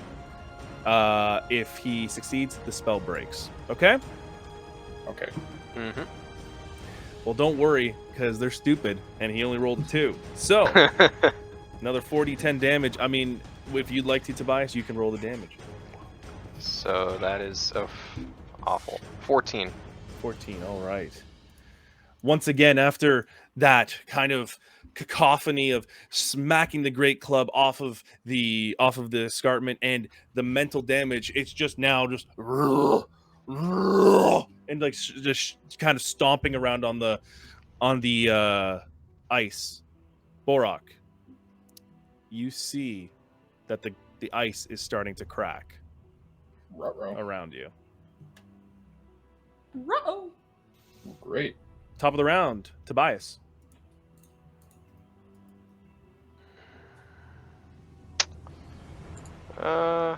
If he succeeds, the spell breaks. Okay? Okay. Mm-hmm. Well, don't worry, because they're stupid, and he only rolled a 2. So, another 4d10 damage. I mean, if you'd like to, Tobias, you can roll the damage. So that is awful. 14. 14, all right. Once again, after that kind of cacophony of smacking the great club off of the escarpment and the mental damage, it's just now just and like just kind of stomping around on the ice. Borak, you see that the ice is starting to crack Ruh-roh. around you. Ruh-oh. Great. Top of the round, Tobias. I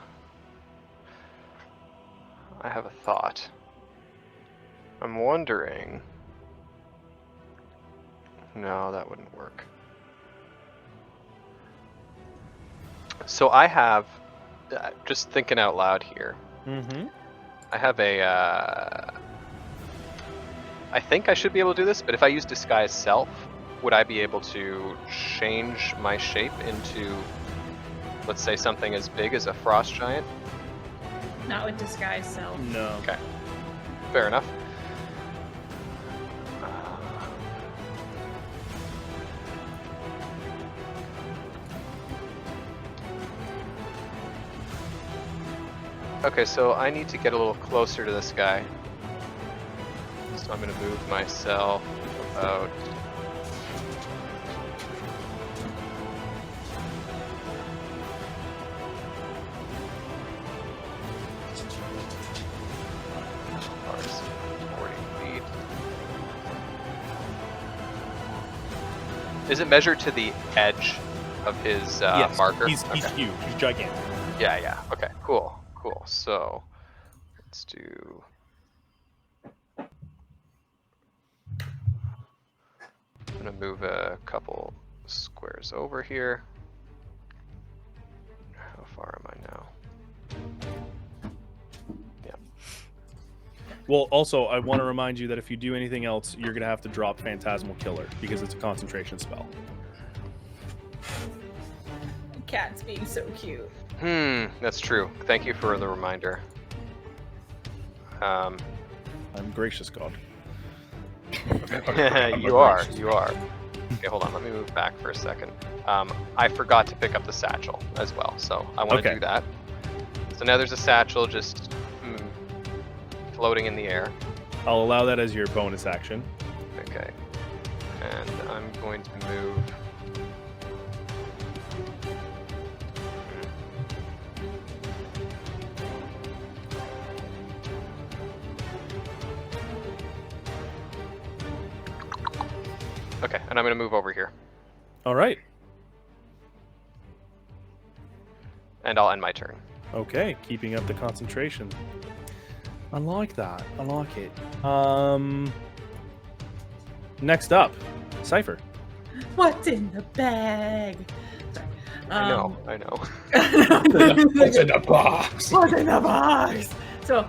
have a thought. I'm wondering. No, that wouldn't work. So I have, just thinking out loud here. Mm-hmm. I have a. I think I should be able to do this, but if I use Disguise Self, would I be able to change my shape into, let's say, something as big as a frost giant? Not with disguise self. No. Okay, fair enough. Okay, so I need to get a little closer to this guy. So I'm going to move myself about. As far as 40 feet. Is it measured to the edge of his Yes, marker? He's Okay. huge. He's gigantic. Yeah. Okay, cool. So, let's do. I'm gonna move a couple squares over here. How far am I now? Yeah. Well, also, I want to remind you that if you do anything else, you're going to have to drop Phantasmal Killer because it's a concentration spell. Cat's being so cute. That's true. Thank you for the reminder. I'm gracious, God. You are. Okay, hold on. Let me move back for a second. I forgot to pick up the satchel as well, so I want to do that. So now there's a satchel just floating in the air. I'll allow that as your bonus action. Okay. And I'm going to move. Okay, and I'm going to move over here. All right. And I'll end my turn. Okay, keeping up the concentration. I like that. I like it. Next up, Cypher. What's in the bag? Sorry. I know. What's in the box? What's in the box? So,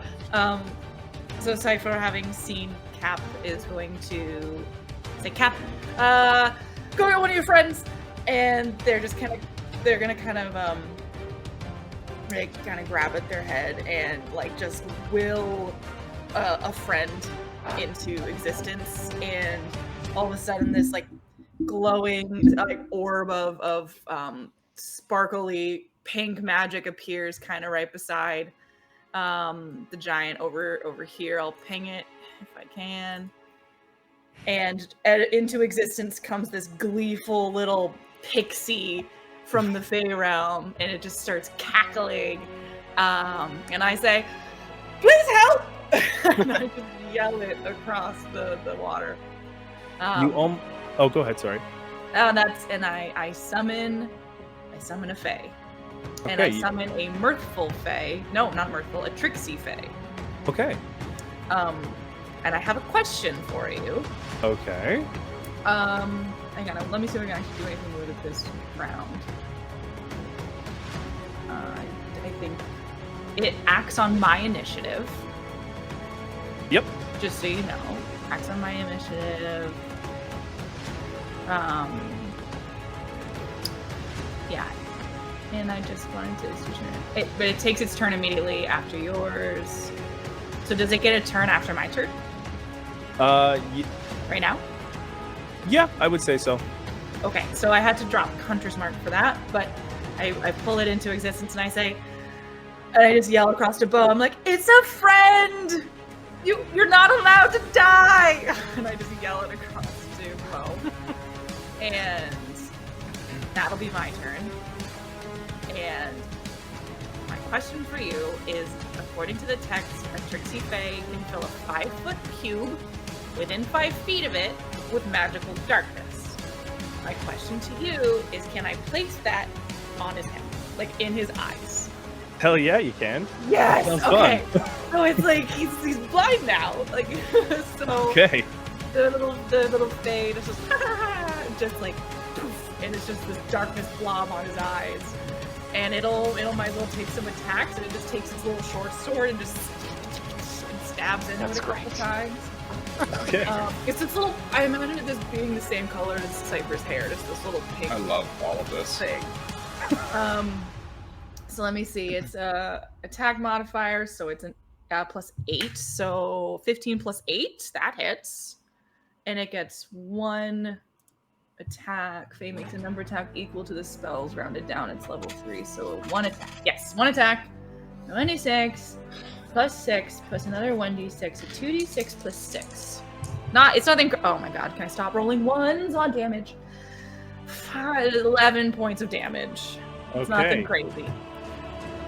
So Cypher, having seen Cap, is going to say, Cap, go get one of your friends, and they're gonna kind of grab at their head and like just will a friend into existence, and all of a sudden this like glowing like orb of sparkly pink magic appears kind of right beside the giant over here. I'll ping it if I can. And into existence comes this gleeful little pixie from the Fey realm, and it just starts cackling. And I say, "Please help!" And I just yell it across the water. Oh, go ahead. Sorry. I summon a Fey. And I summon a mirthful Fey. No, not mirthful, a tricksy Fey. Okay. And I have a question for you. Okay. Hang on, let me see if I can actually do anything with it this round. I think it acts on my initiative. Yep. Just so you know, acts on my initiative. Yeah. And I just wanted to but it takes its turn immediately after yours. So does it get a turn after my turn? Right now? Yeah, I would say so. Okay, so I had to drop Hunter's Mark for that, but I pull it into existence and I say, and I just yell across to Bo, I'm like, it's a friend! You're not allowed to die! And I just yell it across to Bo. And that'll be my turn. And my question for you is, according to the text, a Tricksy Fae can fill a 5-foot cube within 5 feet of it with magical darkness. My question to you is, can I place that on his head? Like, in his eyes? Hell yeah, you can. Yes! Sounds okay. fun. So it's like, he's blind now. Like, so... Okay. The little Fae just like, poof, and it's just this darkness blob on his eyes. And it'll might as well take some attacks, and it just takes its little short sword and just stabs into it a couple times. Okay. It's this little, I imagine it as being the same color as Cypher's hair, just this little pink I love all of this. thing. So let me see, it's attack modifier, so it's an +8, so 15 + 8, that hits. And it gets 1 attack. Faye makes a number attack equal to the spells rounded down. It's level 3, so 1 attack. Yes, 1 attack. 1d6 + 6 plus another 1d6, so 2d6 + 6. It's nothing. Oh my god! Can I stop rolling ones on damage? 11 points of damage. It's nothing crazy.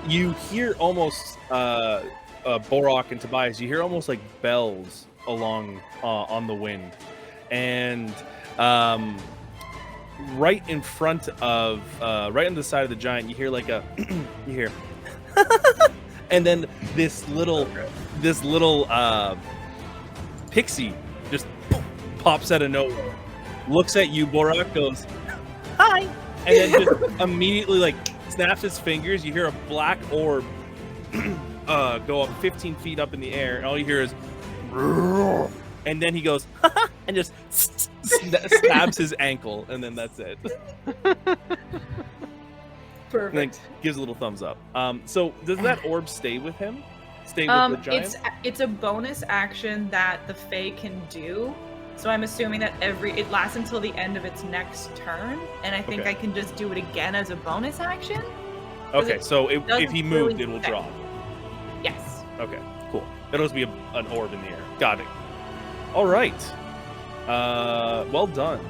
You hear almost Borok and Tobias. You hear almost like bells along on the wind, and right in front of right on the side of the giant, you hear like a you hear and then this little pixie just pops out of nowhere, looks at you, Borok, goes hi, and then just immediately like snaps his fingers. You hear a black orb go up 15 feet up in the air, and all you hear is and then he goes and just stabs his ankle, and then that's it. Perfect. And then gives a little thumbs up. So does that orb stay with him? Stay with the giant? It's a bonus action that the Fae can do. So I'm assuming that it lasts until the end of its next turn, and I think I can just do it again as a bonus action. Okay, so if he moved, really it will drop. Yes. Okay, cool. It'll just be an orb in the air. Got it. All right. Well done.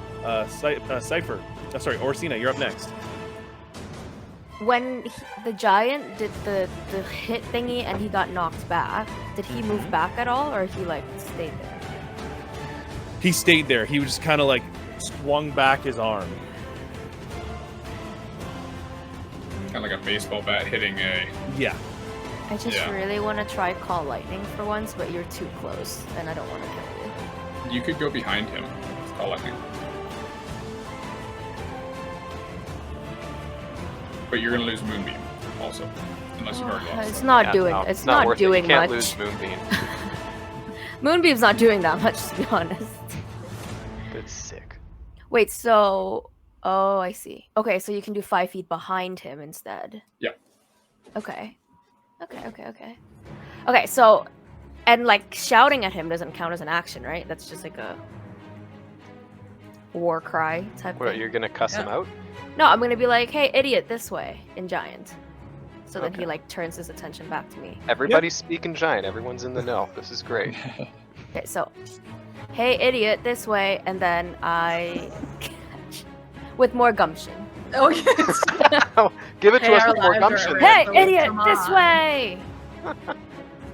Cypher. Sorry, Orsina, you're up next. When the giant did the hit thingy and he got knocked back, did he move back at all, or he like stayed there? He stayed there. He was just kind of like swung back his arm. Kind of like a baseball bat hitting a... Yeah. I just really want to try call lightning for once, but you're too close, and I don't want to kill you. You could go behind him. It's call lightning. But you're going to lose Moonbeam. Also, unless you've already lost. It's some. not Yeah, doing. no, It's not not worth doing it. You can't much. lose Moonbeam. Moonbeam's not doing that much, to be honest. But it's sick. Wait, so oh, I see. Okay, so you can do 5 feet behind him instead. Yeah. Okay. Okay, so and like shouting at him doesn't count as an action, right? That's just like a war cry type What, thing. you're gonna cuss him Yeah. out? No, I'm gonna be like, "Hey, idiot, this way!" in giant. So then Okay. he like turns his attention back to me. Everybody's speaking giant. Everyone's in the know. This is great. Okay, so, "Hey, idiot, this way!" and then I catch with more gumption. Oh yes. Give it to Hey, us our with more lives are gumption. at Hey, so idiot, come this on. way!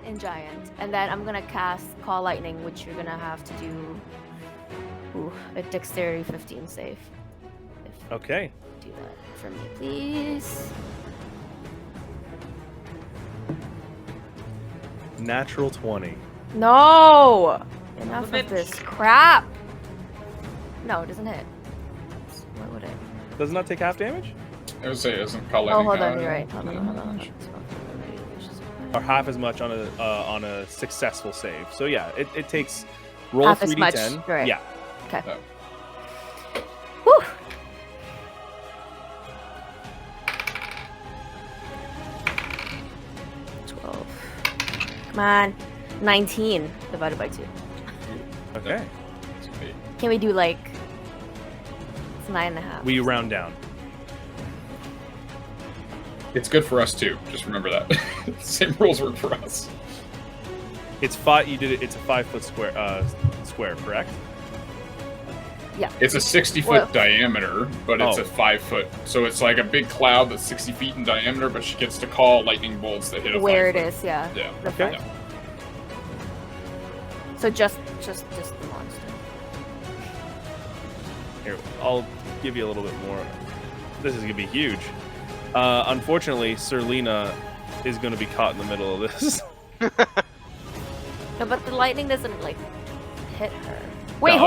in giant, and then I'm gonna cast Call Lightning, which you're gonna have to do. A Dexterity 15 save. If Okay. you do that for me, please. Natural 20. No! Enough a of this bitch. crap! No, it doesn't hit. What would it? Does it not take half damage? I would say it isn't call Oh, lightning. hold on, you're right. Hold on. Or half as much on a successful save. So yeah, it takes roll Half as 3d10. much, right. Yeah. Okay. Oh. Whew! Come on. 19 divided by 2. Okay. Can we do like... It's 9.5. We round down. It's good for us too. Just remember that. Same rules work for us. It's 5. You did it. It's a 5-foot square. Square, correct? It's a 60-foot Well- diameter, but it's Oh. a 5-foot. So it's like a big cloud that's 60 feet in diameter, but she gets to call lightning bolts that hit a Where it 5 foot. is, yeah. Yeah. The Okay. five. So just the monster. Here, I'll give you a little bit more. This is gonna be huge. Unfortunately, Serlina is gonna be caught in the middle of this. No, but the lightning doesn't like hit her. Wait, No.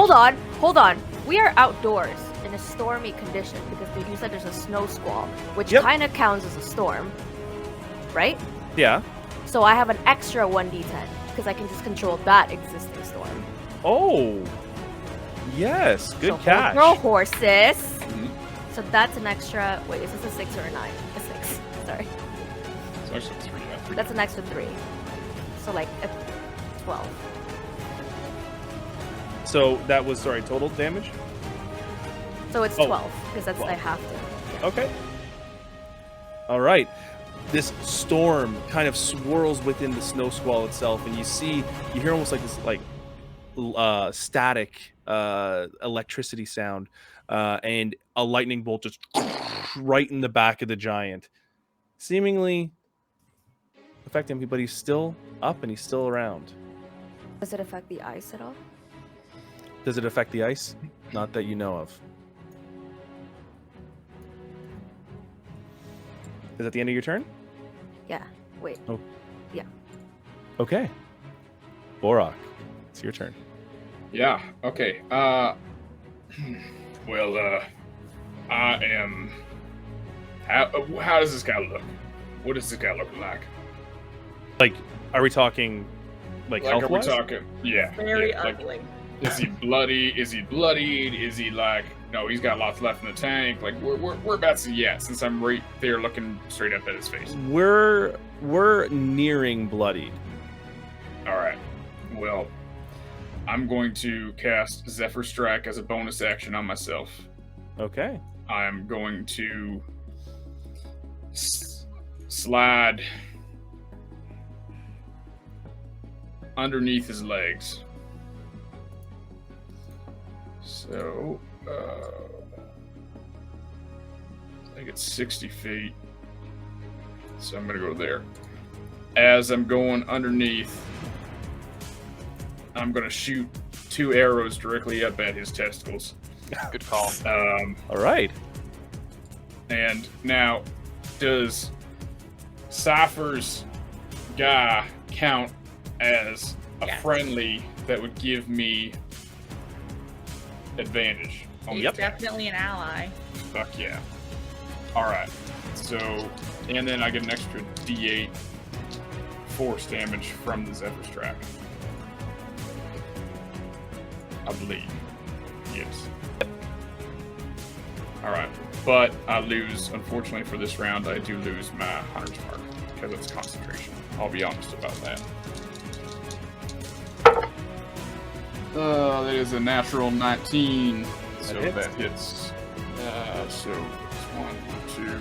hold on. We are outdoors in a stormy condition because you said there's a snow squall, which Yep. kind of counts as a storm, right? Yeah. So I have an extra 1d10 because I can just control that existing storm. Oh. Yes. Good so catch. Throw horses. Mhm. So that's an extra. Wait, is this a 6 or a 9? A 6. Sorry. It's actually 3. Yeah, 3. That's an extra 3. So like a 12. So that was total damage. So it's Oh, 12 because that's 12. I have to. Okay. All right. This storm kind of swirls within the snow squall itself, and you hear almost like this static electricity sound, and a lightning bolt just right in the back of the giant, seemingly affecting him, but he's still up and he's still around. Does it affect the ice at all? Does it affect the ice? Not that you know of. Is that the end of your turn? Yeah. Wait. Okay. Borak, it's your turn. Yeah. Okay. Well, I am. How does this guy look? What does this guy look like? Like, are we talking like Like, are we health-wise? talking? Yeah. Very yeah, like, ugly. is he bloody? Is he bloodied? Is he like? No, he's got lots left in the tank. Like, whereabouts is he at? Since I'm right there looking straight up at his face. We're nearing bloodied. All right. Well, I'm going to cast Zephyr Strike as a bonus action on myself. Okay. I'm going to slide underneath his legs. So, I think it's 60 feet. So I'm going to go there. As I'm going underneath, I'm going to shoot 2 arrows directly up at his testicles. Good call. All right. And now, does Cypher's guy count as a Yes. friendly that would give me advantage? He's Yep. definitely an ally. Fuck yeah. All right. So, and then I get an extra D8 force damage from the Zephyr's track. I believe. Yes. All right. But I lose, unfortunately for this round, I do lose my Hunter's Mark because it's concentration. I'll be honest about that. That is a natural 19. So hits. that hits. So it's 1, 2.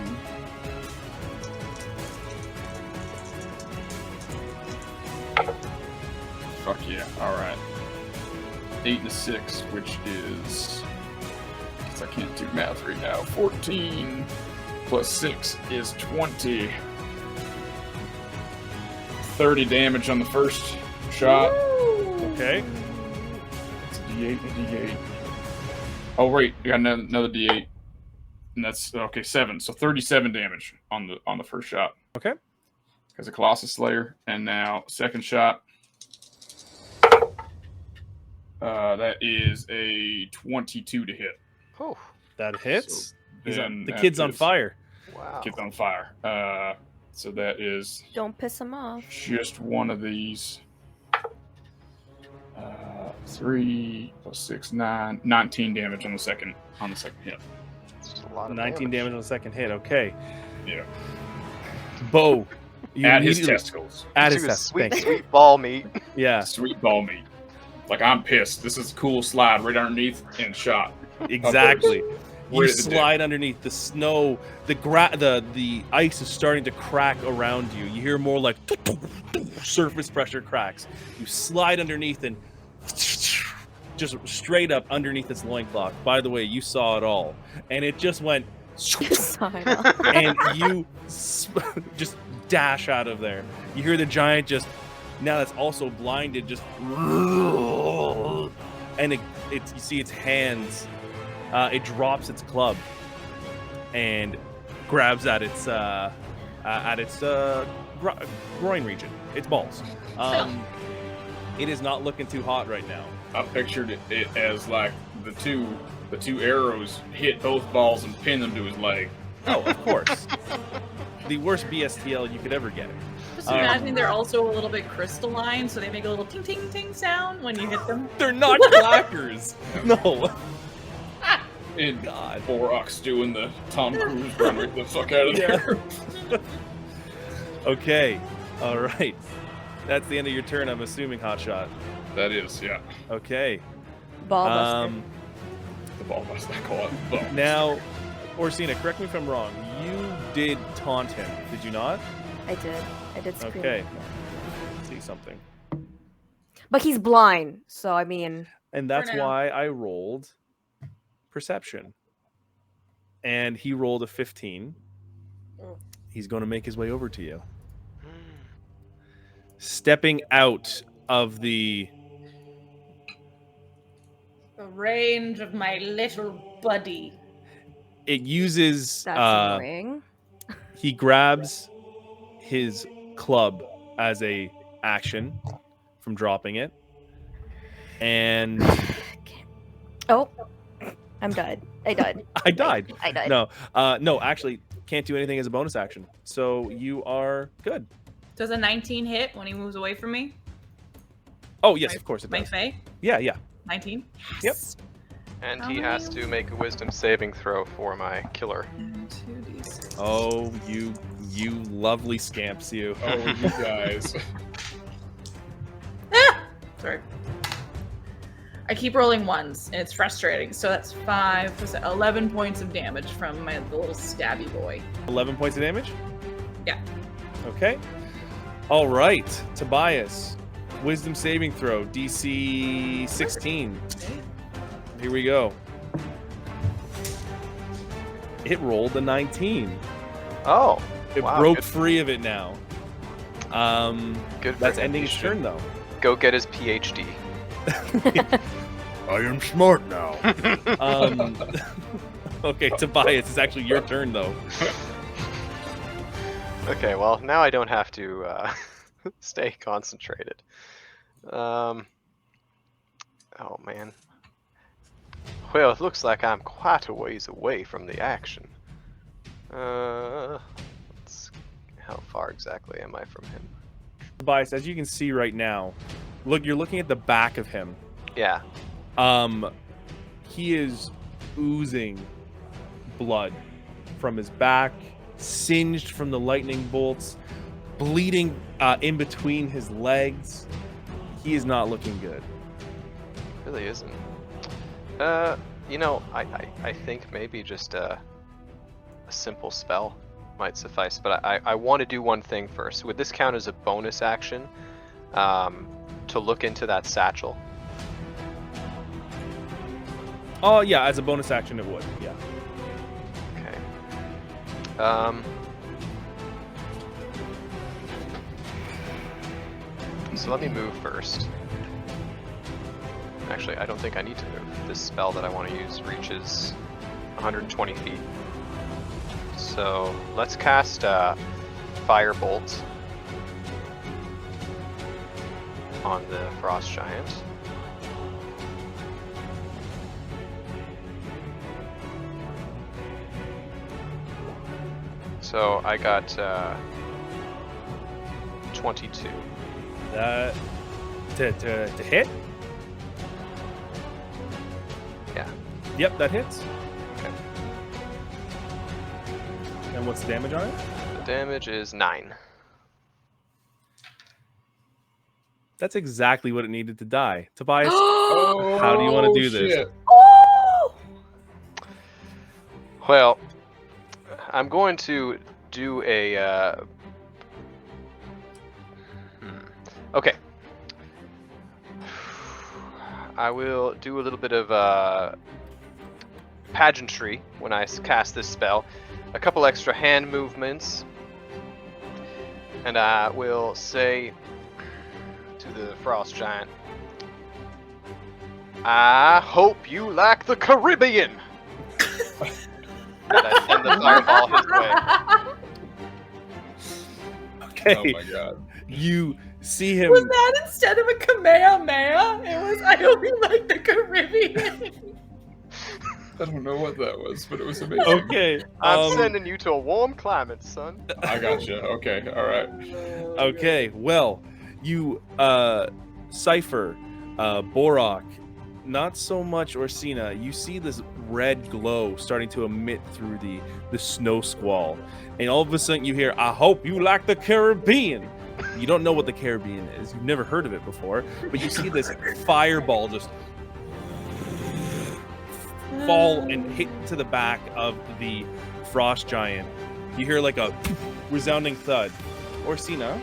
Fuck yeah. Alright. 8 and a 6, which is. I can't do math right now. 14 plus 6 is 20. 30 damage on the first shot. Okay. It's a D8 and a D8. Oh wait, you got another D8, and that's okay. 7, so 37 damage on the first shot. Okay. Because of Colossus Slayer, and now second shot. That is a 22 to hit. Oh, That hits. So The kid's on fire. wow. Kid's on fire. So that is Don't piss him off. just one of these. 3 plus 6, 9, 19 damage on the second hit. It's just a lot of 19 damage on the second hit. Okay. Yeah. Bo. You At his immediately- testicles. At She his was testicles. sweet, Thank you. sweet ball meat. Yeah, Sweet ball meat. Like, I'm pissed. This is a cool slide right underneath and shot. exactly. You Right at the dip. slide underneath the snow. The ice is starting to crack around you. You hear more like surface pressure cracks. You slide underneath and just straight up underneath its loincloth. By the way, you saw it all, and it just went. Sign And you just dash out of there. You hear the giant just now that's also blinded just and you see its hands. It drops its club and grabs at its groin region, its balls. It is not looking too hot right now. I pictured it as like the two arrows hit both balls and pin them to his leg. Oh, of course. The worst BSTL you could ever get. Just imagine they're also a little bit crystalline, so they make a little ting ting ting sound when you hit them. They're not clackers. No. And God. Borax doing the Tom Cruise run right the fuck out of there. Okay. All right. That's the end of your turn, I'm assuming, Hotshot. That is, yeah. Okay. Ball buster. The ball buster, I call it. Ball buster. Now, Orsina, correct me if I'm wrong. You did taunt him, did you not? I did scream. Okay. Yeah. Let's see something. But he's blind, so I mean, And that's now. why I rolled perception. And he rolled a 15. Oh. He's going to make his way over to you. Stepping out of the range of my little buddy. it uses that's annoying. he grabs his club as a action from dropping it, and Oh, I'm dead. I died. I died. I died. No, actually can't do anything as a bonus action, so you are good. Does a 19 hit when he moves away from me? Oh yes, of course it My does. Fae? Yeah. 19? Yep. And he has to make a wisdom saving throw for my killer. And 2d6. Oh, you lovely scamps, you. Oh, you guys. Sorry. I keep rolling ones, and it's frustrating. So that's 5 plus 11 points of damage from my little stabby boy. 11 points of damage. Yeah. Okay. All right, Tobias. Wisdom saving throw, DC 16. Here we go. It rolled a 19. Oh, It wow, broke good. free of it now. Good for That's him. ending He his should turn though. Go get his PhD. I am smart now. Okay, Tobias, it's actually your turn though. Okay, well, now I don't have to stay concentrated. Oh, man. Well, it looks like I'm quite a ways away from the action. How far exactly am I from him? Tobias, as you can see right now, you're looking at the back of him. Yeah. He is oozing blood from his back, singed from the lightning bolts, bleeding in between his legs. He is not looking good. Really isn't. I think maybe just a simple spell might suffice, but I want to do one thing first. Would this count as a bonus action to look into that satchel? Oh, yeah, as a bonus action, it would, yeah. Okay. So let me move first. Actually, I don't think I need to move. This spell that I want to use reaches 120 feet. So let's cast Firebolt on the Frost Giant. So I got 22. That to hit? Yeah. Yep, that hits. Okay. And what's the damage on it? The damage is 9. That's exactly what it needed to die. Tobias, Oh, how do you want to do this? shit. Oh! Well, I'm going to do a. Okay. I will do a little bit of pageantry when I cast this spell. A couple extra hand movements. And I will say to the Frost Giant, I hope you like the Caribbean! And I send the fireball his way. Okay, Oh my god. you see him. Was that instead of a Kamehameha? It was, I hope you like the Caribbean. I don't know what that was, but it was amazing. Okay, I'm sending you to a warm climate, son. I gotcha. Okay, alright. okay. Well, you Cypher, Borok, not so much Orsina. You see this red glow starting to emit through the snow squall, and all of a sudden you hear, "I hope you like the Caribbean." You don't know what the Caribbean is. You've never heard of it before, but you see this fireball just fall and hit to the back of the Frost Giant. You hear like a resounding thud. Orsina,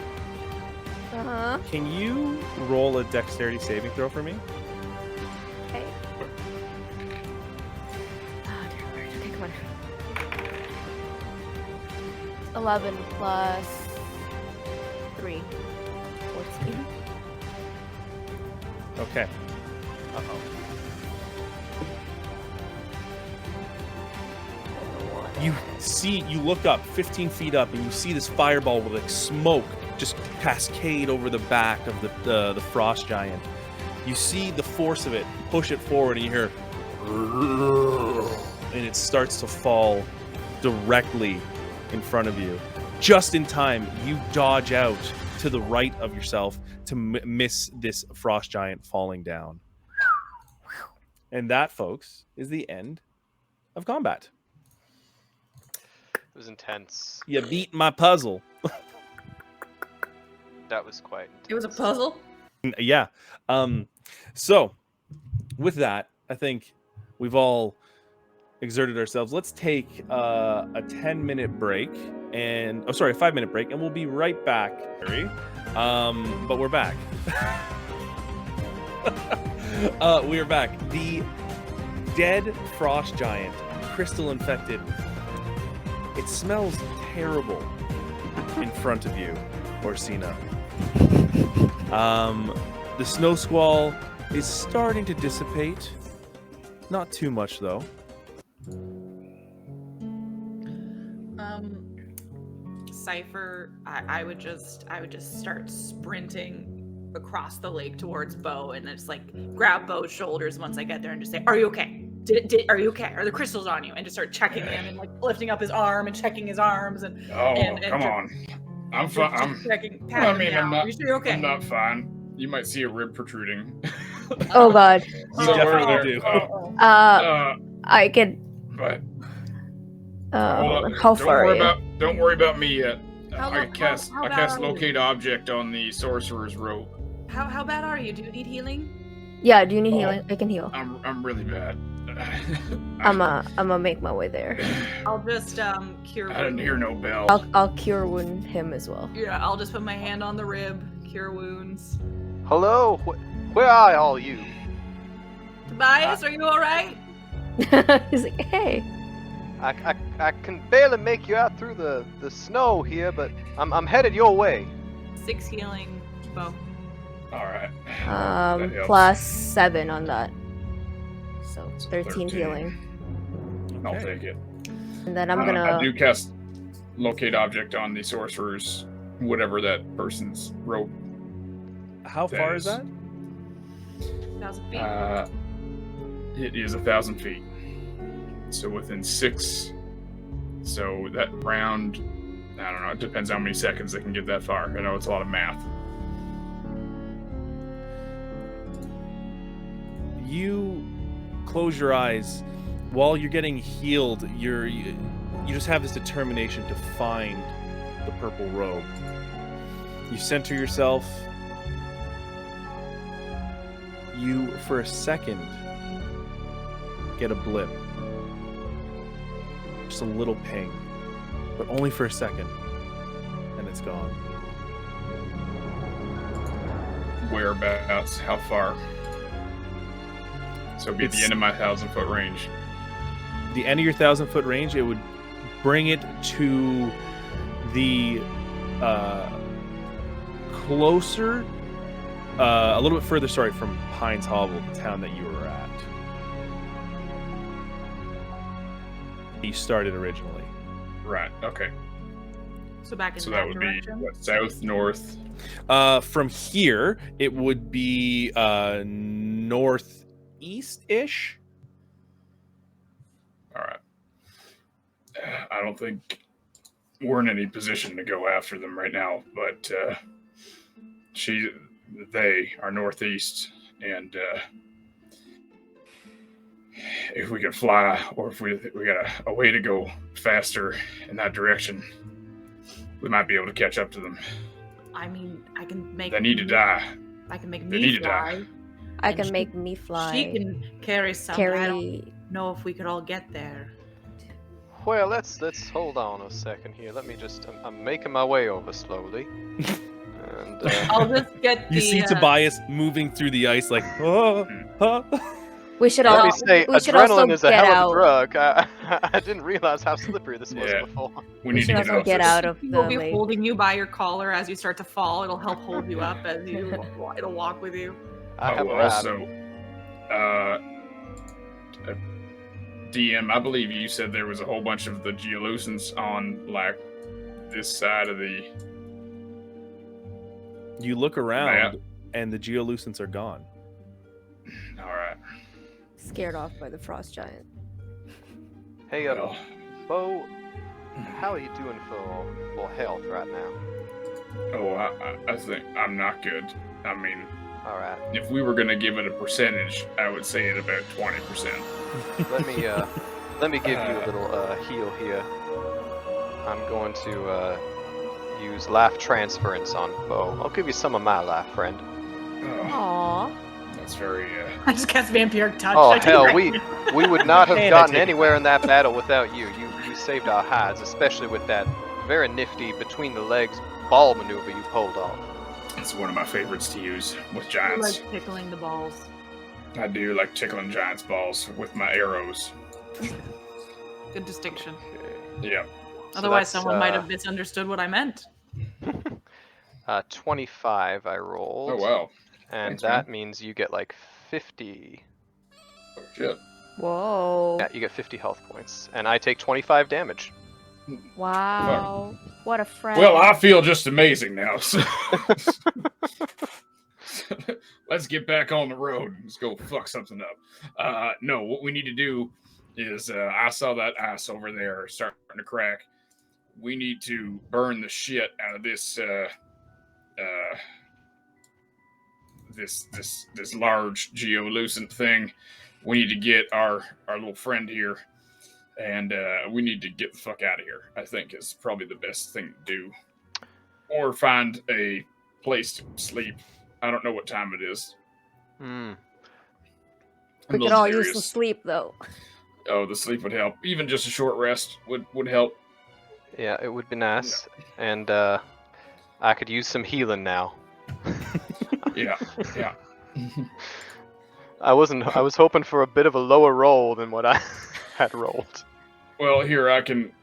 Uh-huh. can you roll a dexterity saving throw for me? Okay. Oh, dear Lord. Okay, come on. 11 plus 3. 14. Okay. Uh-oh. You look up 15 feet up and you see this fireball with like smoke just cascade over the back of the Frost Giant. You see the force of it push it forward, and you hear, and it starts to fall directly in front of you. Just in time, you dodge out to the right of yourself to miss this Frost Giant falling down. And that, folks, is the end of combat. It was intense. You beat my puzzle. That was quite intense. It was a puzzle. Yeah. So, with that, I think we've all exerted ourselves. Let's take a 10-minute break and a 5-minute break, and we'll be right back. But we're back. We are back. The dead Frost Giant, crystal infected. It smells terrible in front of you, Orsina. The snow squall is starting to dissipate. Not too much, though. Cypher, I would just start sprinting across the lake towards Bo, and just like grab Bo's shoulders once I get there and just say, "Are you okay?" Are you okay? Are the crystals on you? And just start checking him and like lifting up his arm and checking his arms and Come on. I'm fine. just checking, I patting mean, him down. Are you sure you're okay? I'm not fine. You might see a rib protruding. Oh God. You definitely do. I can. But Hold on. How far are you? Don't worry about me yet. How I cast bad are you? locate object on the sorcerer's rope. How bad are you? Do you need healing? Yeah. Do you need healing? I can heal. I'm really bad. I'm gonna make my way there. I'll just cure. I didn't hear no bell. I'll cure wound him as well. Yeah, I'll just put my hand on the rib, cure wounds. Hello? Where are all you? Tobias, are you all right? He's like, hey. I can barely make you out through the snow here, but I'm headed your way. 6 healing, Bo. All right. That helps. Plus 7 on that. So So 13 healing. I'll take it. And then I'm gonna. I do cast locate object on the sorcerer's, whatever that person's rope. How far is that? 1,000 feet. It is 1,000 feet. So within 6. So that round, I don't know. It depends how many seconds they can get that far. I know it's a lot of math. You close your eyes while you're getting healed. You just have this determination to find the purple robe. You center yourself. You, for a second, get a blip. Just a little ping, but only for a second, and it's gone. Whereabouts? How far? So it'd be at the end of my 1,000-foot range. The end of your 1,000-foot range, it would bring it to the closer, a little bit further, sorry, from Pines Hovel, the town that you were at. You started originally. Right. Okay. So back in So that that would direction. be what, south, north. From here, it would be northeast-ish. All right. I don't think we're in any position to go after them right now, but they are northeast, and if we could fly, or if we got a way to go faster in that direction, we might be able to catch up to them. I mean, I can make. They need to die. I can make They me need to fly. die. I And can she- make me fly. She can carry some. I don't carry. know if we could all get there. Well, let's hold on a second here. Let me just. I'm making my way over slowly. And I'll just get the. You see Tobias moving through the ice like, oh, huh. We should let all. me say, we should also adrenaline is a get hell out. of a drug. I didn't realize how slippery this was Yeah. before. We We need should to get also off get this. out of the We'll be lake. holding you by your collar as you start to fall. It'll help hold you up as you. It'll walk with you. I have a rap. Also, DM, I believe you said there was a whole bunch of the geolucents on like this side of the. You look around, Map. and the geolucents are gone. All right. Scared off by the frost giant. Hey, Well, Bo, how are you doing for health right now? I think I'm not good. I mean, All right. if we were gonna give it a percentage, I would say it about 20%. Let me give you a little heal here. I'm going to use life transference on Bo. I'll give you some of my life, friend. Oh, Aww. that's very. I just cast vampire touch. Oh I did hell, right. we would not have And I gotten take it anywhere in that battle without you. You saved our hides, especially with that very nifty between the legs ball maneuver you pulled off. It's one of my favorites to use with I giants. like tickling the balls. I do like tickling giants' balls with my arrows. Good distinction. Okay. Yeah. So Otherwise, that's, someone might have misunderstood what I meant. 25 I rolled. Oh wow. And Thanks, that means you get like 50. Oh, shit. Whoa. Yeah, you get 50 health points, and I take 25 damage. Wow. What a friend. Well, I feel just amazing now. So- let's get back on the road. Let's go fuck something up. No, what we need to do is I saw that ice over there starting to crack. We need to burn the shit out of this this large geolucent thing. We need to get our little friend here, and we need to get the fuck out of here. I think is probably the best thing to do, or find a place to sleep. I don't know what time it is. Hmm. We could all use some sleep, though. Oh, the sleep would help. Even just a short rest would help. Yeah, it would be nice. And I could use some healing now. Yeah. I was hoping for a bit of a lower roll than what I had rolled. Well, here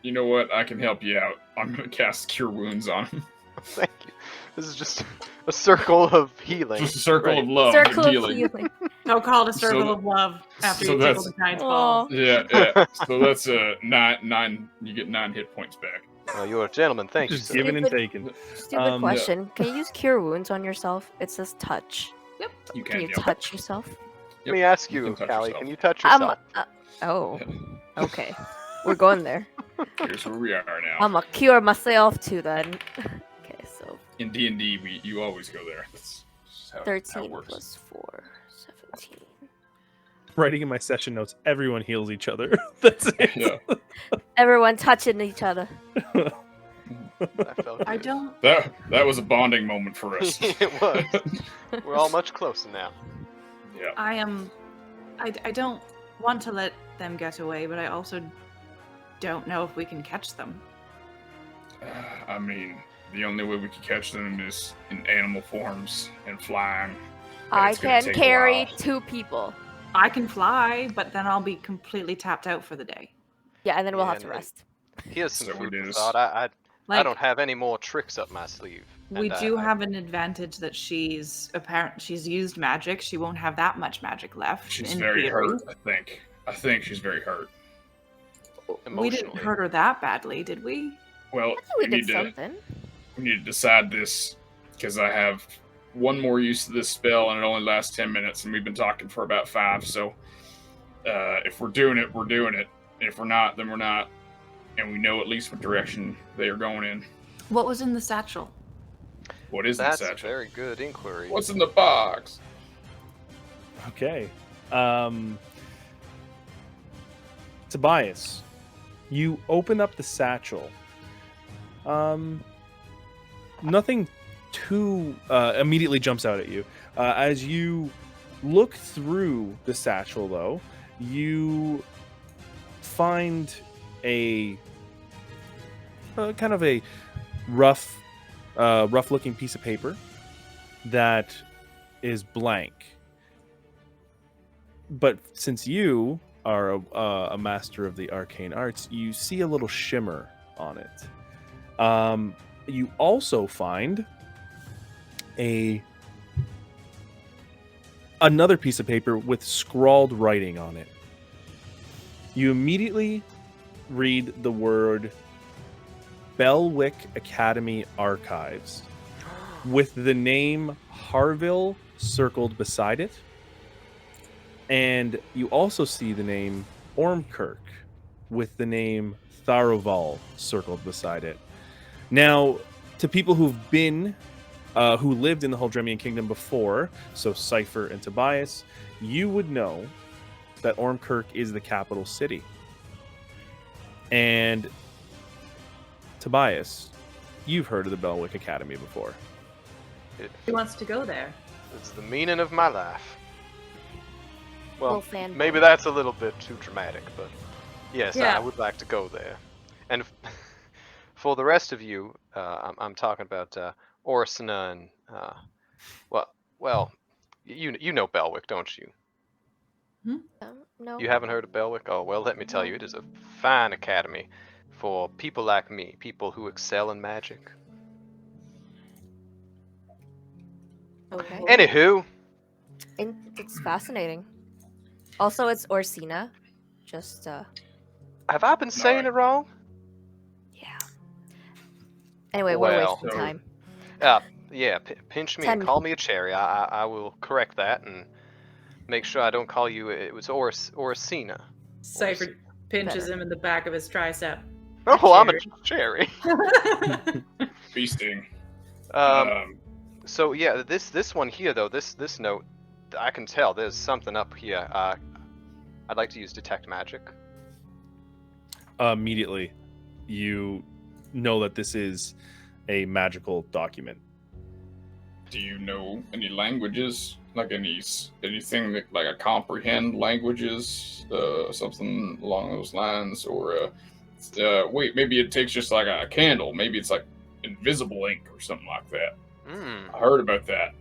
you know what? I can help you out. I'm gonna cast Cure Wounds on him. Thank you. This is just a circle of healing. Just a circle Great. of love Circle and of healing. healing. So called a circle So- of love after so you tickle that's- the giant's Aw. balls. Yeah. So that's nine. You get 9 hit points back. Oh, you're a gentleman. Thank you, Just sir. giving and Stupid. taking. Stupid Yeah. question. Can you use Cure Wounds on yourself? It says touch. You Can you yeah. touch yourself? Let me ask You you, can touch Callie, yourself. can you touch I'm. yourself? Oh. Okay. We're going there. Here's where we are now. I'm gonna cure myself too then. Okay, so In D&D, you always go there. That's just how it 13 works. plus 4, 17. Writing in my session notes, everyone heals each other. That's it. Yeah. Everyone touching each other. That felt I good. don't. That was a bonding moment for us. It was. We're all much closer now. Yeah. I am. I don't want to let them get away, but I also don't know if we can catch them. I mean, the only way we can catch them is in animal forms and flying. and I it's gonna can take a carry while. 2 people. I can fly, but then I'll be completely tapped out for the day. Yeah, and then we'll Yeah, have to and rest. Here's some So food it for is. thought. I Like, don't have any more tricks up my sleeve. we and do I- have an advantage that she's used magic. She won't have that much magic left. She's in very theory. hurt, I think. I think she's very hurt. We didn't emotionally. hurt her that badly, did we? Well, I think we we did need to something. we need to decide this because I have one more use of this spell and it only lasts 10 minutes, and we've been talking for about 5. So if we're doing it, we're doing it. And if we're not, then we're not. And we know at least what direction they are going in. What was in the satchel? What is That's the a satchel? very good inquiry. What's in the box? Okay. Tobias, you open up the satchel. Nothing too immediately jumps out at you. As you look through the satchel, though, you find a kind of a rough-looking piece of paper that is blank. But since you are a master of the arcane arts, you see a little shimmer on it. You also find another piece of paper with scrawled writing on it. You immediately read the word Belwick Academy Archives with the name Harville circled beside it. And you also see the name Ormkirk with the name Tharoval circled beside it. Now, to people who lived in the Huldremian Kingdom before, so Cypher and Tobias, you would know that Ormkirk is the capital city. And Tobias, you've heard of the Belwick Academy before. Who wants to go there? It's the meaning of my life. Well, Little fanboy. maybe that's a little bit too dramatic, but yes, Yeah. I would like to go there. And for the rest of you, I'm talking about Orsina and well, you know Belwick, don't you? No. You haven't heard of Belwick? Oh well, let me tell you, it is a fine academy for people like me, people who excel in magic. Okay. Anywho, It's fascinating. Also, it's Orsina. Just, have I been saying it wrong? yeah. Anyway, we're Well, wasting so- time. Yeah, pinch me 10. and call me a cherry. I will correct that and make sure I don't call you. It was Oracina. Cypher pinches Better. him in the back of his tricep. Oh, I'm a cherry. Feasting. So yeah, this one here though, this note, I can tell there's something up here. I'd like to use detect magic. Immediately, you know that this is a magical document. Do you know any languages? Like anything that like a comprehend languages, something along those lines, or wait, maybe it takes just like a candle. Maybe it's like invisible ink or something like that. I heard about that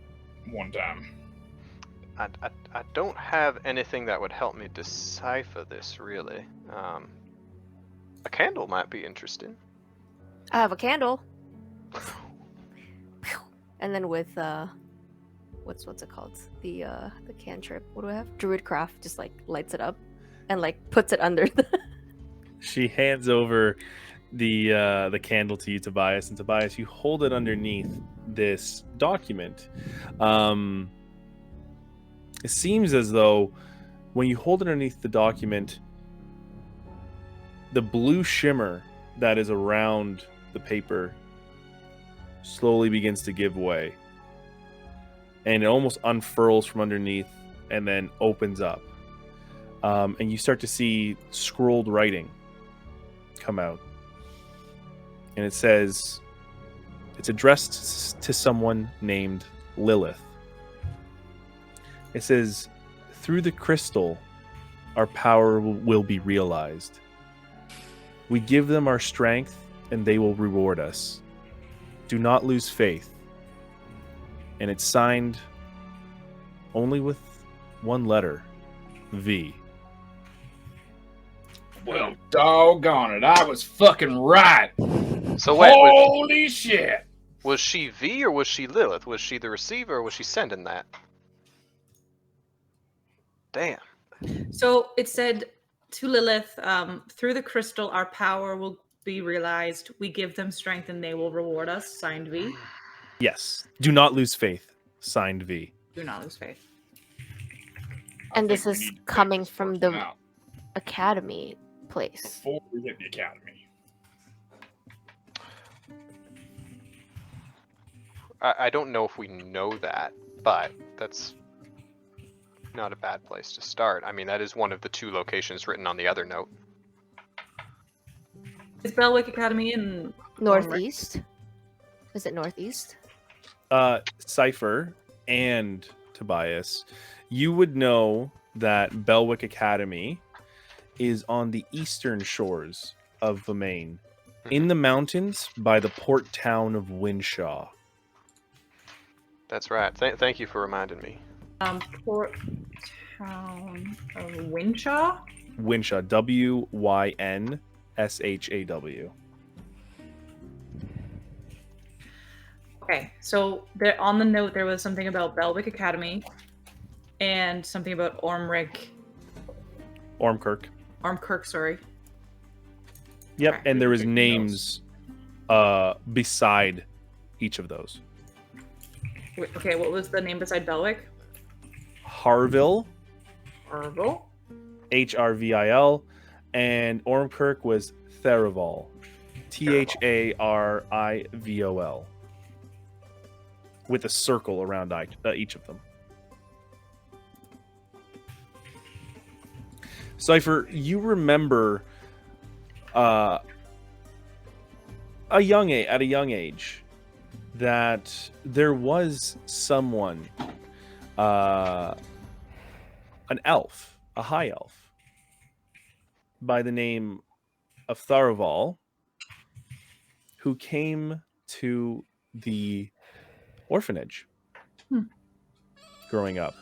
one time. I don't have anything that would help me decipher this really. A candle might be interesting. I have a candle. And then with what's it called? The cantrip. What do I have? Druidcraft just like lights it up and like puts it under the She hands over the candle to you, Tobias, and Tobias, you hold it underneath this document. It seems as though when you hold it underneath the document, the blue shimmer that is around the paper slowly begins to give way. And it almost unfurls from underneath and then opens up. And you start to see scrolled writing come out. And it says, it's addressed to someone named Lilith. It says, through the crystal, our power will be realized. We give them our strength, and they will reward us. Do not lose faith. And it's signed only with one letter, V. Well, doggone it, I was fucking right. So wait, holy shit! Was she V or was she Lilith? Was she the receiver or was she sending that? Damn. So it said to Lilith, through the crystal, our power will be realized. We give them strength and they will reward us. Signed V. Yes. Do not lose faith. Signed V. Do not lose faith. and this is coming from the academy place. Before we hit the academy. I don't know if we know that, but that's not a bad place to start. I mean, that is one of the two locations written on the other note. Is Belwick Academy in Northeast? Is it northeast? Cypher and Tobias, you would know that Belwick Academy is on the eastern shores of the Main, in the mountains by the port town of Winshaw. That's right. Thank you for reminding me. Port town of Winshaw? Winshaw, Wynshaw. Okay, so there on the note there was something about Belwick Academy and something about Ormkirk, sorry. Yep, Okay. and there was names beside each of those. Wait, okay, what was the name beside Belwick? Harville, Harville? Hrvil, and Ormkirk was Tharival, Tharivol, with a circle around each of them. Cypher, you remember at a young age that there was someone, an elf, a high elf, by the name of Tharival, who came to the orphanage growing up.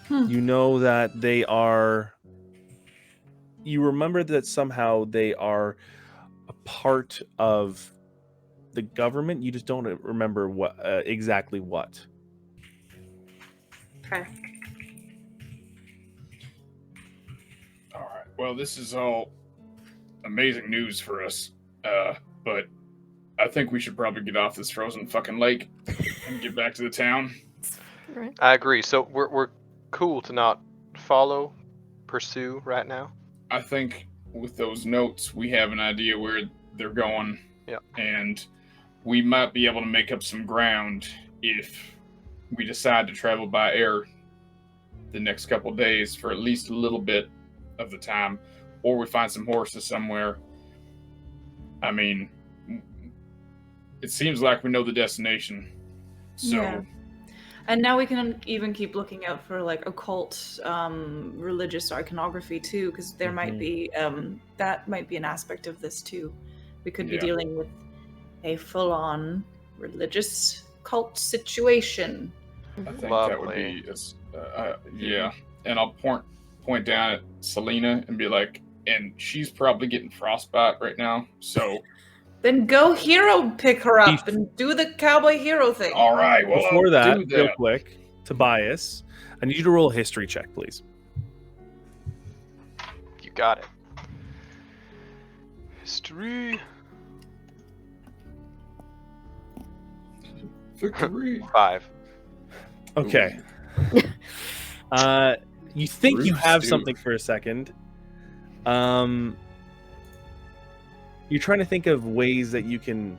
You know that they are... You remember that somehow they are a part of the government. You just don't remember what exactly what. Okay. All right. Well, this is all amazing news for us. But I think we should probably get off this frozen fucking lake and get back to the town. Right. I agree. So we're cool to not pursue right now. I think with those notes, we have an idea where they're going. Yeah. And we might be able to make up some ground if we decide to travel by air the next couple days for at least a little bit of the time, or we find some horses somewhere. I mean, it seems like we know the destination. So, Yeah. And now we can even keep looking out for like occult, religious iconography too, because there might be that might be an aspect of this too. We could be Yeah. dealing with a full-on religious cult situation. I think that would be, yeah. And I'll point down at Selena and be like, and she's probably getting frostbite right now. So, Then go hero pick her up and do the cowboy hero thing. all right. Well, Before I'll that, do real that. quick, Tobias, I need you to roll a history check, please. You got it. History. Victory. 5. Okay. You think you Bruce, have dude. something for a second. You're trying to think of ways that you can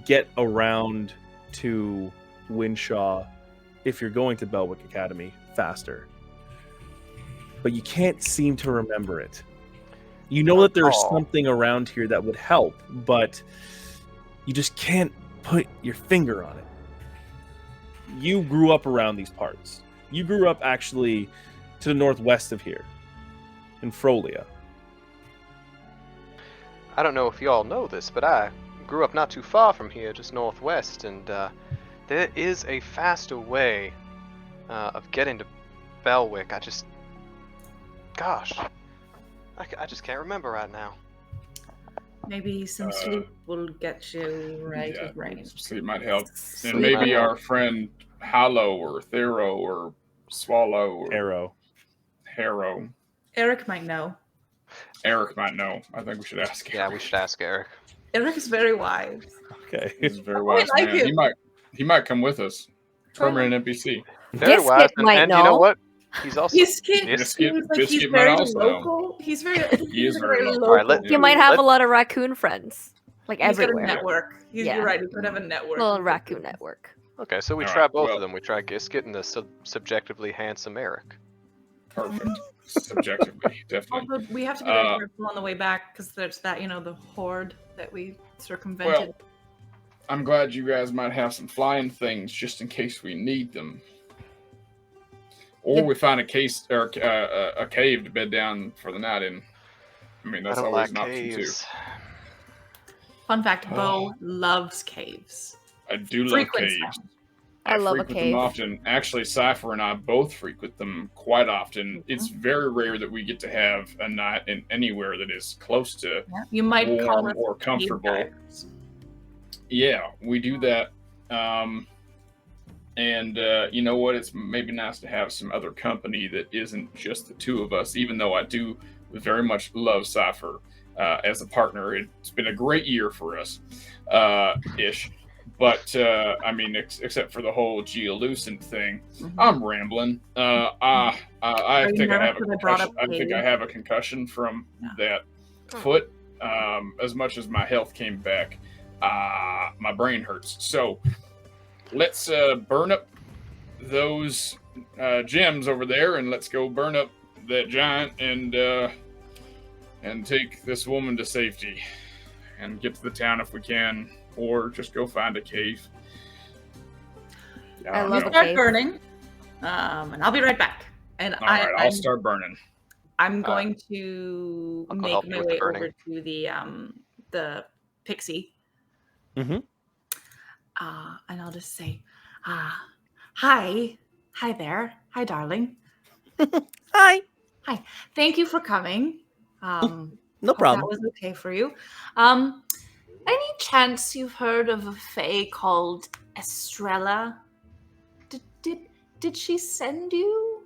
get around to Winshaw if you're going to Belwick Academy faster. But you can't seem to remember it. You know that there's Oh. something around here that would help, but you just can't put your finger on it. You grew up around these parts. You grew up actually to the northwest of here, in Frolia. I don't know if y'all know this, but I grew up not too far from here, just northwest, and there is a faster way of getting to Belwick. Gosh, I just can't remember right now. Maybe some sleep will get you right Yeah, as rain. sleep might help. Sleep And maybe might help. our friend Hallow or Thero or Swallow or Arrow. Harrow. Eric might know. Eric might know. I think we should ask him. Yeah, we should ask Eric. Eric is very wise. Okay. He's a very I wise like man. him. He might come with us. Permanent NPC. Very Biscuit wise, might and you know know. what? He's also Biscuit Biscuit- seems like he's Biscuit might very also know. local. He's very. He is he's very local. Alright, let- You might have Let- a lot of raccoon friends, like He's got a everywhere. network. Yeah. You're right. He's gonna have a network. Little raccoon network. Okay, so we All try right, both well- of them. We try Gisket and the subjectively handsome Eric. Perfect. Subjectively, definitely. Although we have to be very careful on the way back because there's that, the horde that we circumvented. I'm glad you guys might have some flying things just in case we need them. Or Yeah. we find a case or a cave to bed down for the night in. I mean, that's I don't always like an option caves. Fun fact: Bo loves caves. too. I do love Frequents caves. them. I love a frequent cave. them often. Actually, Cypher and I both frequent them quite often. It's very rare that we get to have a night in anywhere that is close to Yeah. You might call warm us or cave comfortable. divers. Yeah, we do that. And you know what? It's maybe nice to have some other company that isn't just the two of us, even though I do very much love Cypher as a partner. It's been a great year for us, ish. But, I mean, except for the whole geolucent thing, Mhm. I'm rambling. I you think I nervous have a that I brought concussion. up I think I cave? have a concussion from Yeah. that Hmm. foot. As much as my health came back, my brain hurts. So let's burn up those gems over there, and let's go burn up that giant and take this woman to safety, and get to the town if we can, or just go find a cave. I don't love know. a Start cave. burning, and I'll be right back. And All right, I'll start burning. I'm going to I'll go make help you my with the way burning. over to the pixie. Mhm. And I'll just say, hi there, hi darling. Hi. Thank you for coming. No Hope problem. that was okay for you. Any chance you've heard of a fae called Estrella? Did she send you?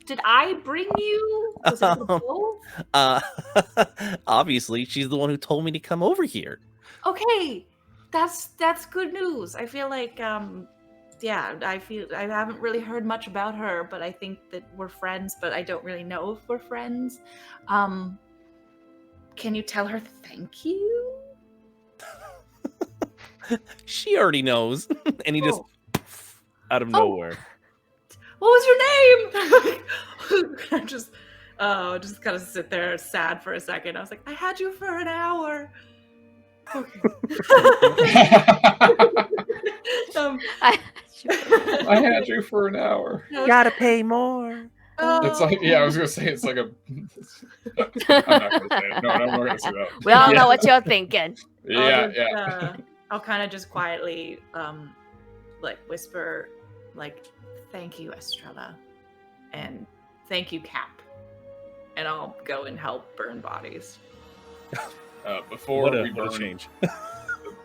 Did I bring you? Was it the both? Uh, obviously, she's the one who told me to come over here. Okay. that's good news. I feel like yeah, I haven't really heard much about her, but I think that we're friends, but I don't really know if we're friends. Can you tell her thank you? She already knows. And he just out of Oh. nowhere. What was your name? I just kind of sit there sad for a second. I was like, I had you for an hour. Okay. I had you for an hour. Gotta pay more. It's like, yeah, I was gonna say it's like a. I'm not gonna say it. No, I'm not gonna say that. We all Yeah. know what you're thinking. Yeah. I'll kind of just quietly, like whisper, like, "Thank you, Estrella," and "Thank you, Cap," and I'll go and help burn bodies. Before What we a burn change.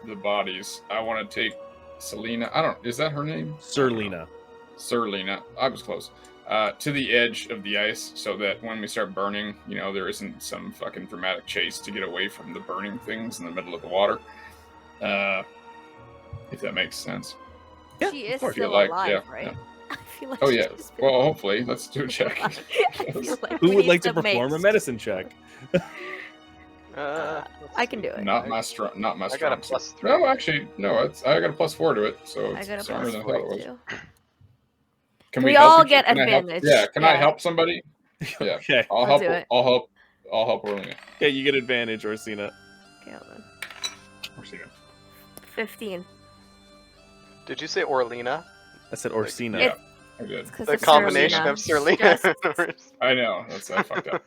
the bodies, I want to take Selena. Is that her name? Sirlina. Sirlina. I was close. To the edge of the ice, so that when we start burning, there isn't some fucking dramatic chase to get away from the burning things in the middle of the water. If that makes sense. Yeah, She is I feel still like, alive, yeah, right? yeah. I feel like Oh she's yeah. just been Well, hopefully, let's do a check. alive. I feel like Who we would need like to perform a make- medicine check? I can do it. Not my strong. I got a suit. +3. No, actually, no. I got a +4 to it, so I it's got a stronger than I +4 thought it was. too. Can We help all each- get can I help- advantage. Yeah, can I Yeah. help somebody? Yeah, Okay. I'll I'll help. do it. I'll help Orlina. Okay, you get advantage, Orsina. Okay, hold on. Orsina. 15. Did you say Orlina? I said Orsina. Yeah, I did. It's 'cause The of combination Serena. of Sirlina Just and Orsi- I know. I fucked up.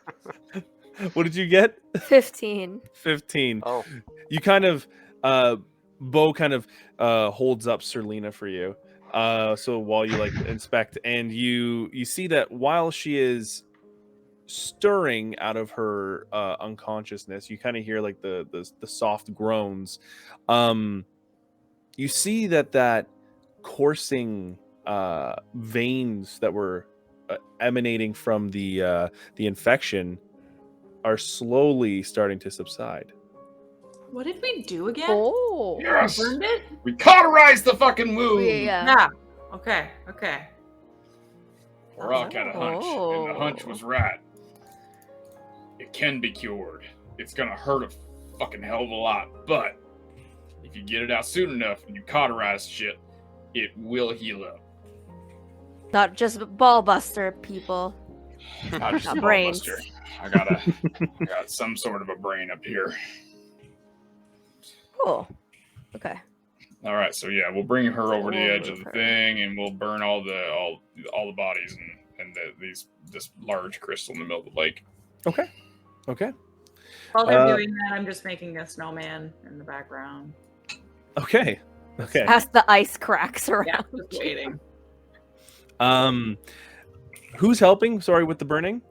What did you get? 15. 15. Oh, You kind of Bo kind of holds up Sirlina for you. So while you like inspect, and you see that while she is stirring out of her unconsciousness, you kind of hear like the soft groans. You see that coursing veins that were emanating from the infection are slowly starting to subside. What did we do again? Oh. Yes, Burned it? we cauterized the fucking wound. Yeah. Yeah. Okay. We're all kind of hunch, and the hunch Oh. was right. It can be cured. It's gonna hurt a fucking hell of a lot, but if you get it out soon enough and you cauterize shit, it will heal up. Not just ball buster, people. Not just a Not ball brains. buster. I got some sort of a brain up here. Cool. Okay. All right, so yeah, we'll bring her over to the We'll edge of move the her. thing, and we'll burn all the bodies and this large crystal in the middle of the lake. Okay. While they're Uh, doing that, I'm just making a snowman in the background. Okay. As the ice cracks around. Yeah, just waiting. Who's helping? Sorry, with the burning?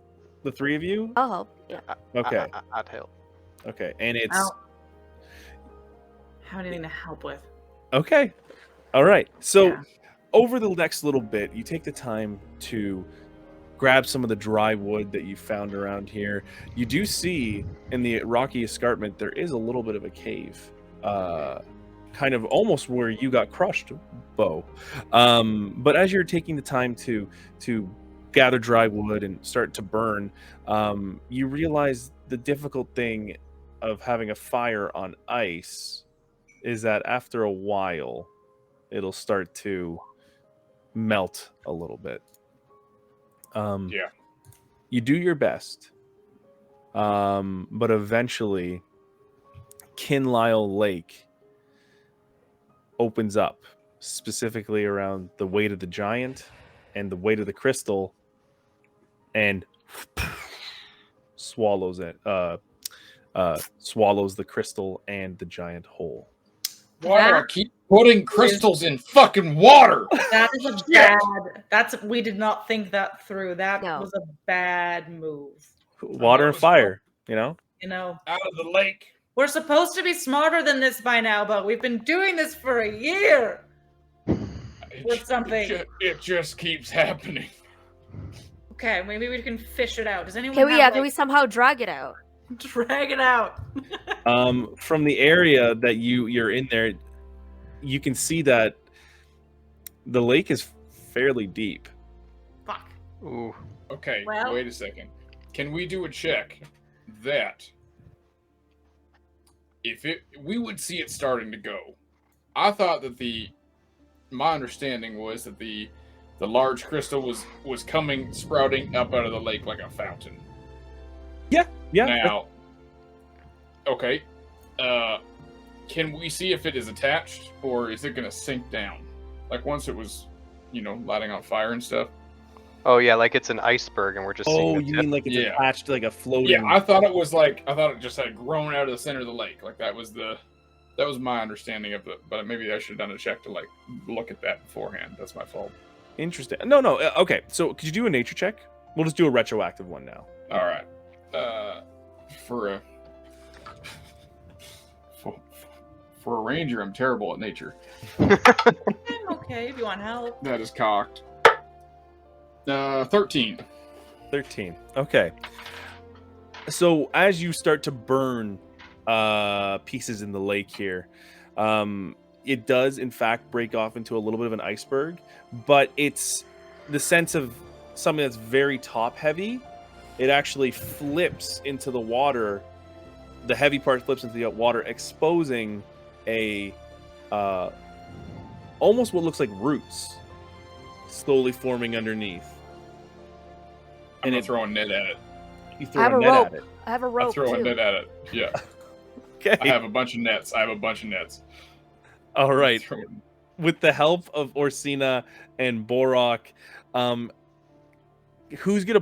The three of you? I'll help. Yeah. Okay. I'd help. Okay. And it's I don't have anything to help with. okay. All right. So Yeah. over the next little bit, you take the time to grab some of the dry wood that you found around here. You do see in the rocky escarpment there is a little bit of a cave, kind of almost where you got crushed, Bo. But as you're taking the time to gather dry wood and start to burn, you realize the difficult thing of having a fire on ice is that after a while it'll start to melt a little bit. Yeah. You do your best, but eventually Kinlyle Lake opens up, specifically around the weight of the giant and the weight of the crystal, and swallows it. Swallows the crystal and the giant whole. Why do I keep putting crystals in fucking water? That is a bad. We did not think that through. That No. was a bad move. Water and fire, you know? You know, Out of the lake. we're supposed to be smarter than this by now, but we've been doing this for a year. With something. It just keeps happening. Okay, maybe we can fish it out. Does anyone Can we? have, Can we somehow drag it out? drag it out? From the area that you're in there, you can see that the lake is fairly deep. Fuck. Ooh. Okay, Well- wait a second. Can we do a check that we would see it starting to go? I thought that my understanding was that the large crystal was coming, sprouting up out of the lake like a fountain. Yeah. Now, okay. Can we see if it is attached, or is it going to sink down? Like once it was, lighting on fire and stuff. Oh yeah, like it's an iceberg, and we're just seeing Oh, the you tip. mean like it's Yeah. attached to like a floating? Yeah, I thought it just had grown out of the center of the lake. Like that was my understanding of it. But maybe I should have done a check to like look at that beforehand. That's my fault. Interesting. No. Okay. So could you do a nature check? We'll just do a retroactive one now. All right. For a ranger, I'm terrible at nature. I'm okay if you want help. That is cocked. 13. 13. Okay. So as you start to burn pieces in the lake here, it does in fact break off into a little bit of an iceberg, but it's the sense of something that's very top heavy. It actually flips into the water. The heavy part flips into the water, exposing a almost what looks like roots slowly forming underneath. I'm And gonna it- throw a net at it. You I throw have a a net rope. at it. I have a I rope throw a too. net at it. Yeah. Okay. I have a bunch of nets. All right. Throw it- With the help of Orsina and Borok, who's gonna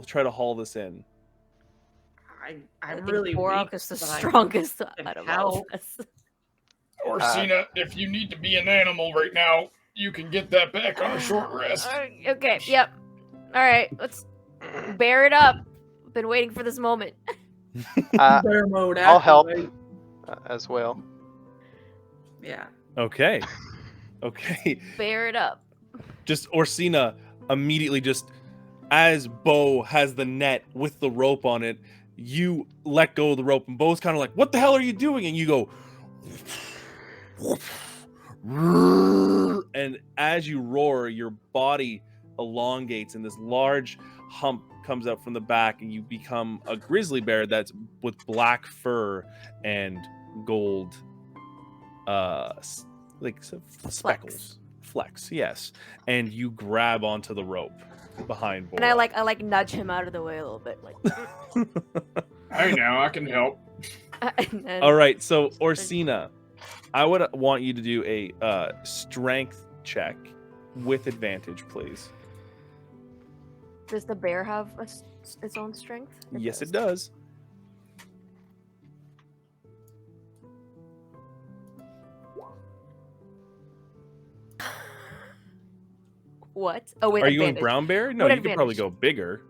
try to haul this in? I'm I think really Borok weak, is the but I strongest can out of all of help. us. Orsina, if you need to be an animal right now, you can get that back on a short rest. Okay, yep. All right, let's bear it up. Been waiting for this moment. Bear mode. I'll help activate. as well. Yeah. Okay. Okay. Bear it up. Just Orsina immediately just as Bo has the net with the rope on it, you let go of the rope and Bo's kind of like, "What the hell are you doing?" And you go and as you roar, your body elongates and this large hump comes out from the back and you become a grizzly bear that's with black fur and gold speckles, flecks, yes. And you grab onto the rope behind Bo. And I like nudge him out of the way a little bit, like. Hey, now I can help. and then- All right, so Orsina, I would want you to do a strength check with advantage, please. Does the bear have its own strength? Yes, it does. What? Oh wait, Are you in advantage. brown bear? No, What you could probably advantage? go bigger.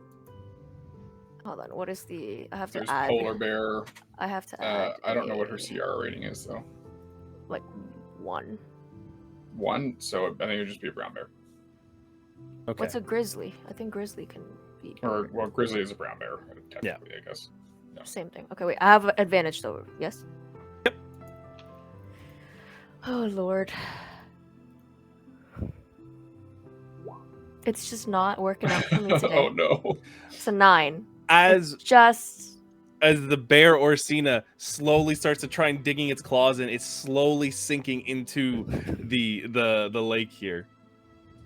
Hold on. What is the? I have to There's add. polar bear. I have to add. I don't know what her a- CR rating is though. Like 1. 1, so I think it would just be a brown bear. Okay. What's a grizzly? I think grizzly can be. Or well, grizzly is a brown bear, technically, I guess. Same thing. Okay, wait. I have advantage though. Yes. Yep. Oh Lord. It's just not working out for me today. Oh no. It's a 9. As It's just. as the bear Orsina slowly starts to try and digging its claws in, it's slowly sinking into the lake here.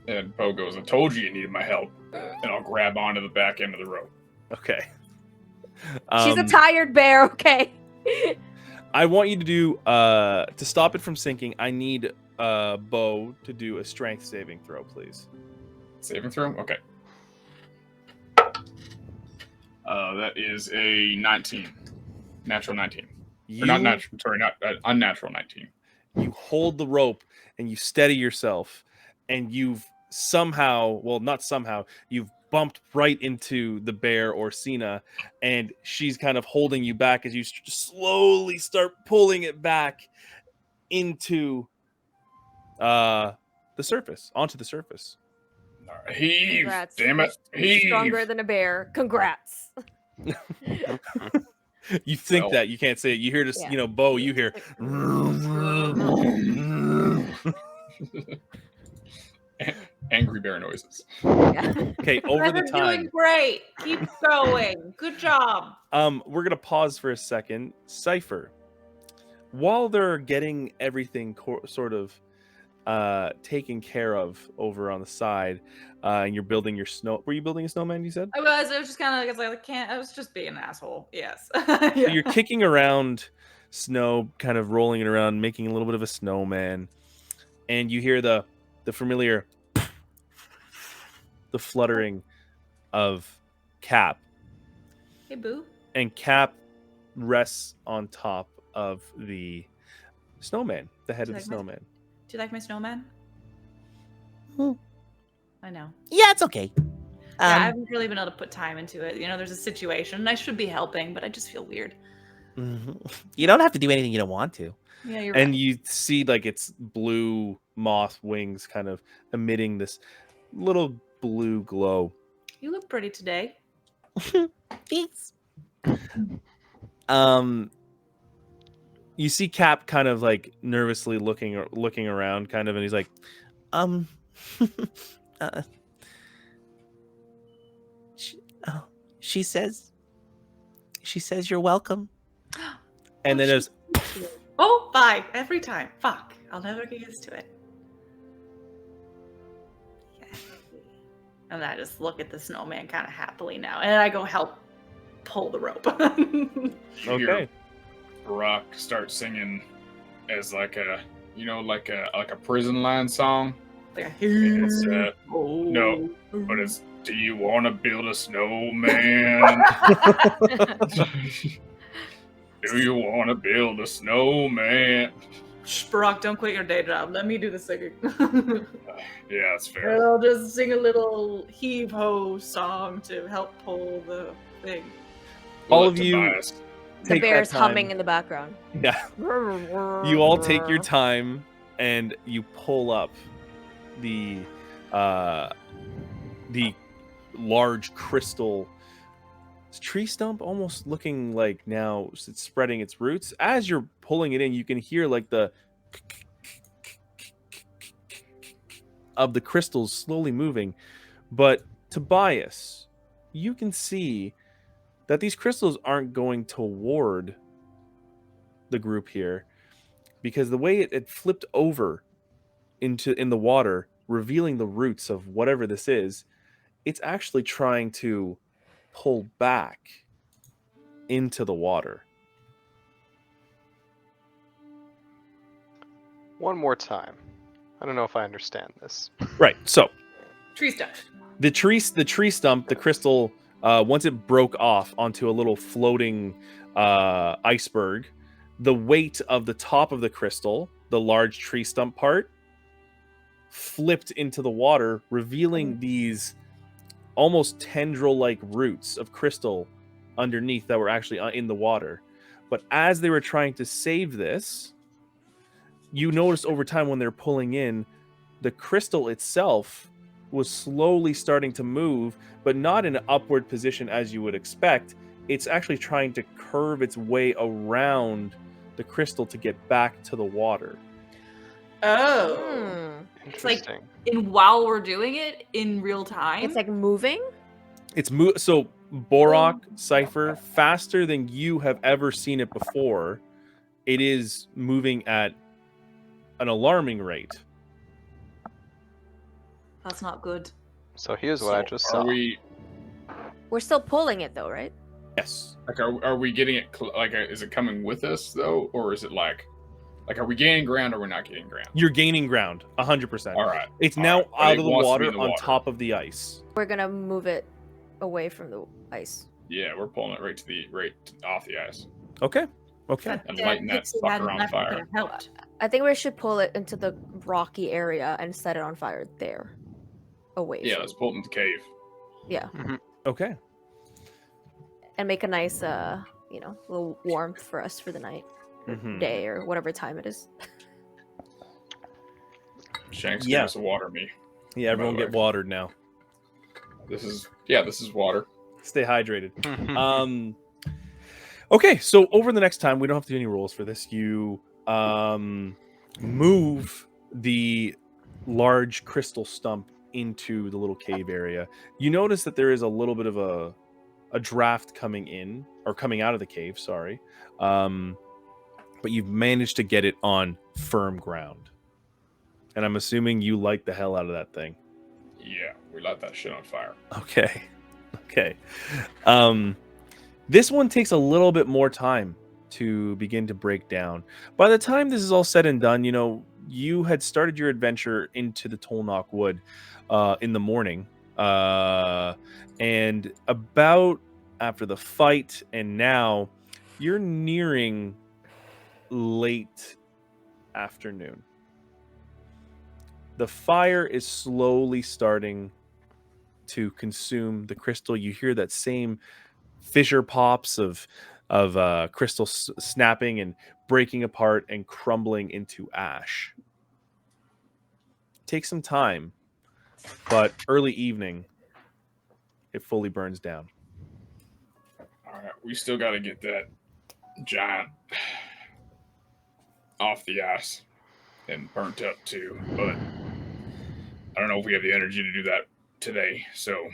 And Bo goes, I told you needed my help. And I'll grab onto the back end of the rope. Okay. She's a tired bear. Okay. I want you to do to stop it from sinking. I need Bo to do a strength saving throw, please. Saving throw? Okay. That is a 19. Natural 19. You, Or not natural, sorry, not unnatural 19. you hold the rope and you steady yourself, and you've somehow, well, not somehow, you've bumped right into the bear Orsina, and she's kind of holding you back as you slowly start pulling it back into the surface, onto the surface. All right, heave! Congrats. Damn it! You're stronger Heave! than a bear. Congrats. You think Well. that you can't say it. You hear this, Yeah. you know, Bo. You hear, Angry bear noises. Yeah. Okay, over the You're doing time. great. Keep going. Good job. We're gonna pause for a second. Cypher, while they're getting everything sort of taken care of over on the side, and you're building your snow. Were you building a snowman? You said. I was just kind of like, I can't. I was just being an asshole. Yes. So you're kicking around snow, kind of rolling it around, making a little bit of a snowman, and you hear the familiar, the fluttering of Cap, Hey, boo. and Cap rests on top of the snowman, the head Do of you the like my- snowman. Do you like my snowman? Hmm. I know. Yeah, it's okay. Yeah, I Um, haven't really been able to put time into it. You know, there's a situation, and I should be helping, but I just feel weird. you don't have to do anything you don't want to. Yeah, you're And right. you see like its blue moth wings kind of emitting this little blue glow. You look pretty today. Thanks. You see Cap kind of like nervously looking around, kind of, and he's like, Um, uh, oh, she says you're welcome. and then there's Oh, bye. Every time. Fuck. I'll never get used to it. Yeah. And I just look at the snowman kind of happily now. And I go help pull the rope. You hear okay. Barack start singing as like a prison line song. Like, It's, oh. no, but it's "Do you want to build a snowman? Do you want to build a snowman?" Shh, Barack, don't quit your day job. Let me do the singing. Yeah, that's And fair. I'll just sing a little heave ho song to help pull the thing. All We'll of let you- Tobias- The Take that bear's time. humming in the background. Yeah. You all take your time and you pull up the large crystal tree stump, almost looking like now it's spreading its roots. As you're pulling it in, you can hear like the of the crystals slowly moving. But Tobias, you can see that these crystals aren't going toward the group here, because the way it flipped over in the water, revealing the roots of whatever this is, it's actually trying to pull back into the water. One more time. I don't know if I understand this. Right. So Tree stuff. the tree stump, the crystal, once it broke off onto a little floating iceberg, the weight of the top of the crystal, the large tree stump part, flipped into the water, revealing these almost tendril-like roots of crystal underneath that were actually in the water. But as they were trying to save this, you noticed over time when they're pulling in, the crystal itself was slowly starting to move, but not in an upward position as you would expect. It's actually trying to curve its way around the crystal to get back to the water. Oh. Hmm. It's like- Interesting. And while we're doing it in real time. It's like moving. It's so Borok, Cypher, faster than you have ever seen it before. It is moving at an alarming rate. That's not good. So here's what I just saw. Are we We're still pulling it though, right? Yes. like are we getting it is it coming with us though, or is it like are we gaining ground or we're not getting ground? You're gaining ground, 100%. All right. It's all now right, but out it of the wants to be water in the on water. top of the ice. We're gonna move it away from the ice. Yeah, we're pulling it right off the ice. Okay. Okay. That And dead lighting that pixie fucker hadn't on left, fire. could have helped. I think we should pull it into the rocky area and set it on fire there, away. Yeah, from- let's pull it into the cave. yeah, Okay. and make a nice, little warmth for us for the night, Mhm. day, or whatever time it is. Shanks, Yeah. give us a water me. Yeah, everyone By the get way. watered now. This is water. Stay hydrated. Okay, so over the next time, we don't have to do any rules for this. You move the large crystal stump into the little cave area. You notice that there is a little bit of a draft coming in or coming out of the cave, sorry. But you've managed to get it on firm ground. And I'm assuming you light the hell out of that thing. Yeah, we light that shit on fire. Okay. Okay. This one takes a little bit more time to begin to break down. By the time this is all said and done, you know, you had started your adventure into the Tolnock Wood in the morning. And about after the fight and now, you're nearing late afternoon. The fire is slowly starting to consume the crystal. You hear that same fissure pops of crystal snapping and breaking apart and crumbling into ash. Take some time, but early evening, it fully burns down. All right, we still got to get that giant off the ice and burnt up too, but I don't know if we have the energy to do that today. So,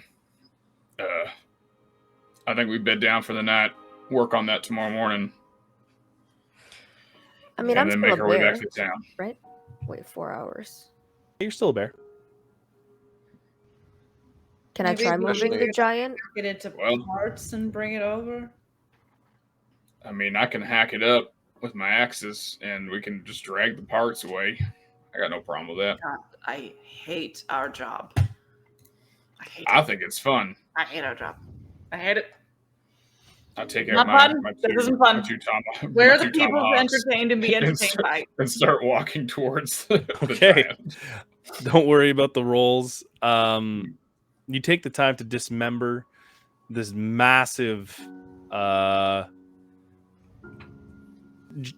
I think we bed down for the night, work on that tomorrow morning, I mean, and I'm then still make a our way back bear, to town. right? Wait, 4 hours. You're still a bear. Can Maybe I try we moving should the giant? Get it to Well- parts and bring it over. I mean, I can hack it up with my axes, and we can just drag the parts away. I got no problem with that. God, I hate our job. I think it's fun. I hate our job. I hate it. I take Not out my, fun. my This two, isn't fun. my two tom- Where my are the two people who tomahawks entertained and be and entertained start, by? and start walking towards the Okay. giant. Don't worry about the rolls. You take the time to dismember this massive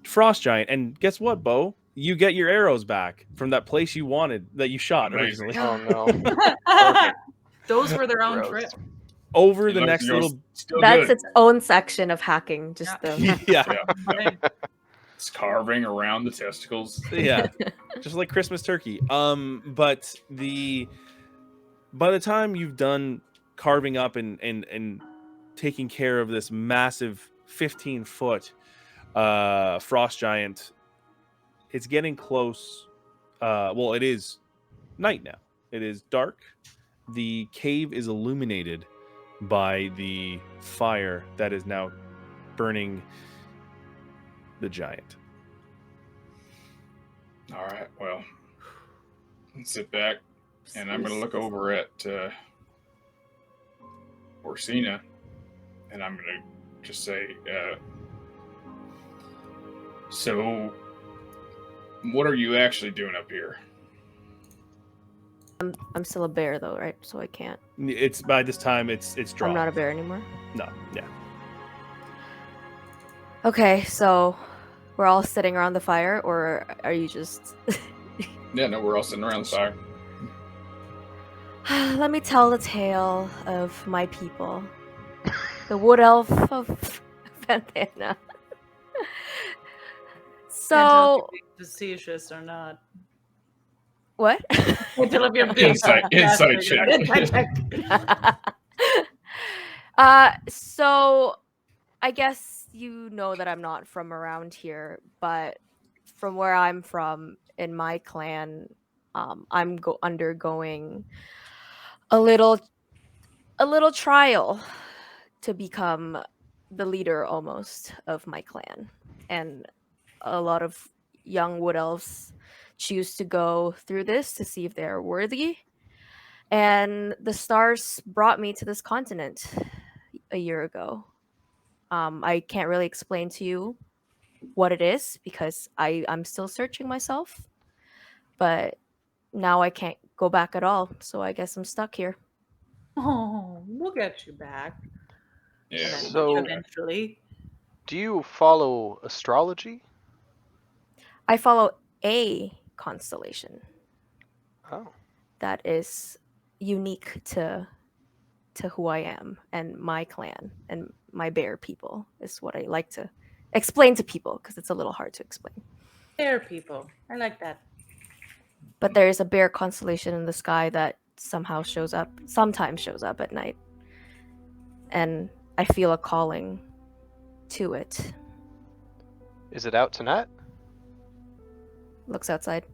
frost giant, and guess what, Bo? You get your arrows back from that place you wanted that you shot Amazing. originally. Oh no. Those were their own Gross. trip. Over It the looks- next you know, little, still That's good. its own section of hacking. Just Yeah. the yeah, It's carving around the testicles. yeah, just like Christmas turkey. But by the time you've done carving up and taking care of this massive 15-foot frost giant, it's getting close. Well, it is night now. It is dark. The cave is illuminated by the fire that is now burning the giant. All right, well, let's sit back, and I'm going to look over at Orsina, and I'm going to just say, so, what are you actually doing up here? I'm still a bear though, right? So I can't. It's by this time it's drawn. I'm not a bear anymore. No, yeah. Okay, so we're all sitting around the fire, or are you just? Yeah, no, we're all sitting around the fire. Let me tell the tale of my people, the wood elf of Fantana. Can't tell if So you're being facetious or not. what? Can't tell if you're being Insight sarcastic. check. Insight check. So I guess you know that I'm not from around here, but from where I'm from in my clan, I'm undergoing a little trial to become the leader almost of my clan, and a lot of young wood elves choose to go through this to see if they're worthy. And the stars brought me to this continent a year ago. I can't really explain to you what it is because I'm still searching myself, but now I can't go back at all, so I guess I'm stuck here. Oh, we'll get you back. Yeah. So- Eventually. Do you follow astrology? I follow a constellation Oh. that is unique to who I am and my clan and my bear people is what I like to explain to people because it's a little hard to explain. Fair people. I like that. But there is a bear constellation in the sky that sometimes shows up at night. And I feel a calling to it. Is it out tonight? Looks outside.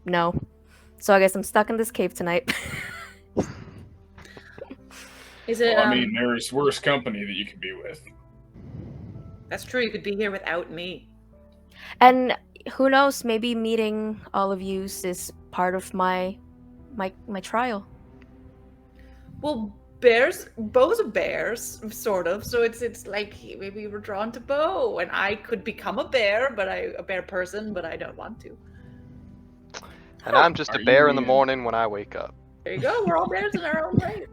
No. So I guess I'm stuck in this cave tonight. Is it? Well, I mean, there's worse company that you could be with. That's true. You could be here without me. And who knows, maybe meeting all of you is part of my trial. Well, Bo's a bears, sort of. So it's like maybe we're drawn to Bo, and I could become a bear, a bear person, but I don't want to. And I'm just Are a bear you in the in? morning when I wake up. There you go. We're all bears in our own right.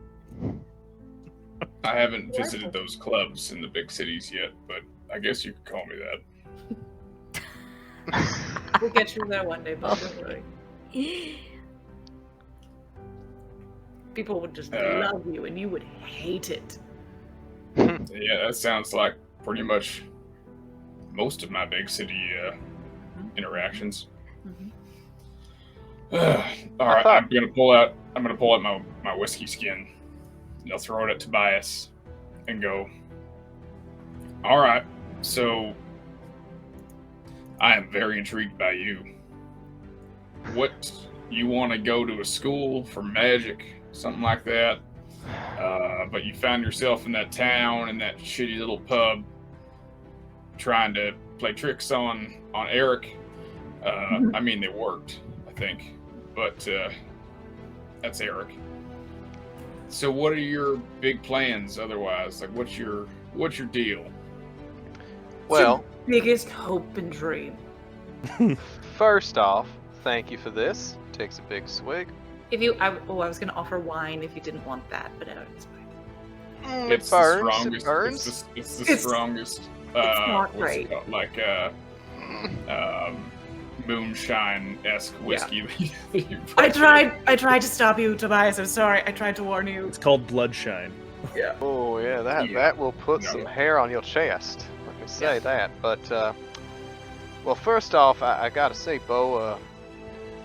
I haven't visited those clubs in the big cities yet, but I guess you could call me that. We'll get you there one day, Bo. Don't worry. People would just love you, and you would hate it. Yeah, that sounds like pretty much most of my big city interactions. All right, I'm gonna pull out my whiskey skin. And I'll throw it at Tobias and go, all right, so I am very intrigued by you. What, you want to go to a school for magic, something like that, but you found yourself in that town, in that shitty little pub, trying to play tricks on Eric. I mean, they worked, I think, but that's Eric. So what are your big plans otherwise? Like, what's your deal? Well, Biggest hope and dream. first off, thank you for this. Takes a big swig. I was gonna offer wine if you didn't want that, but it's fine. It burns. It burns. It's the It's- strongest. not what's it great. called? Like moonshine-esque whiskey. that you I put tried to stop you, Tobias. I'm sorry. I tried to warn you. It's called Bloodshine. Oh yeah, that will put some hair on your chest. Let me say that. But well, first off, I gotta say, Bo,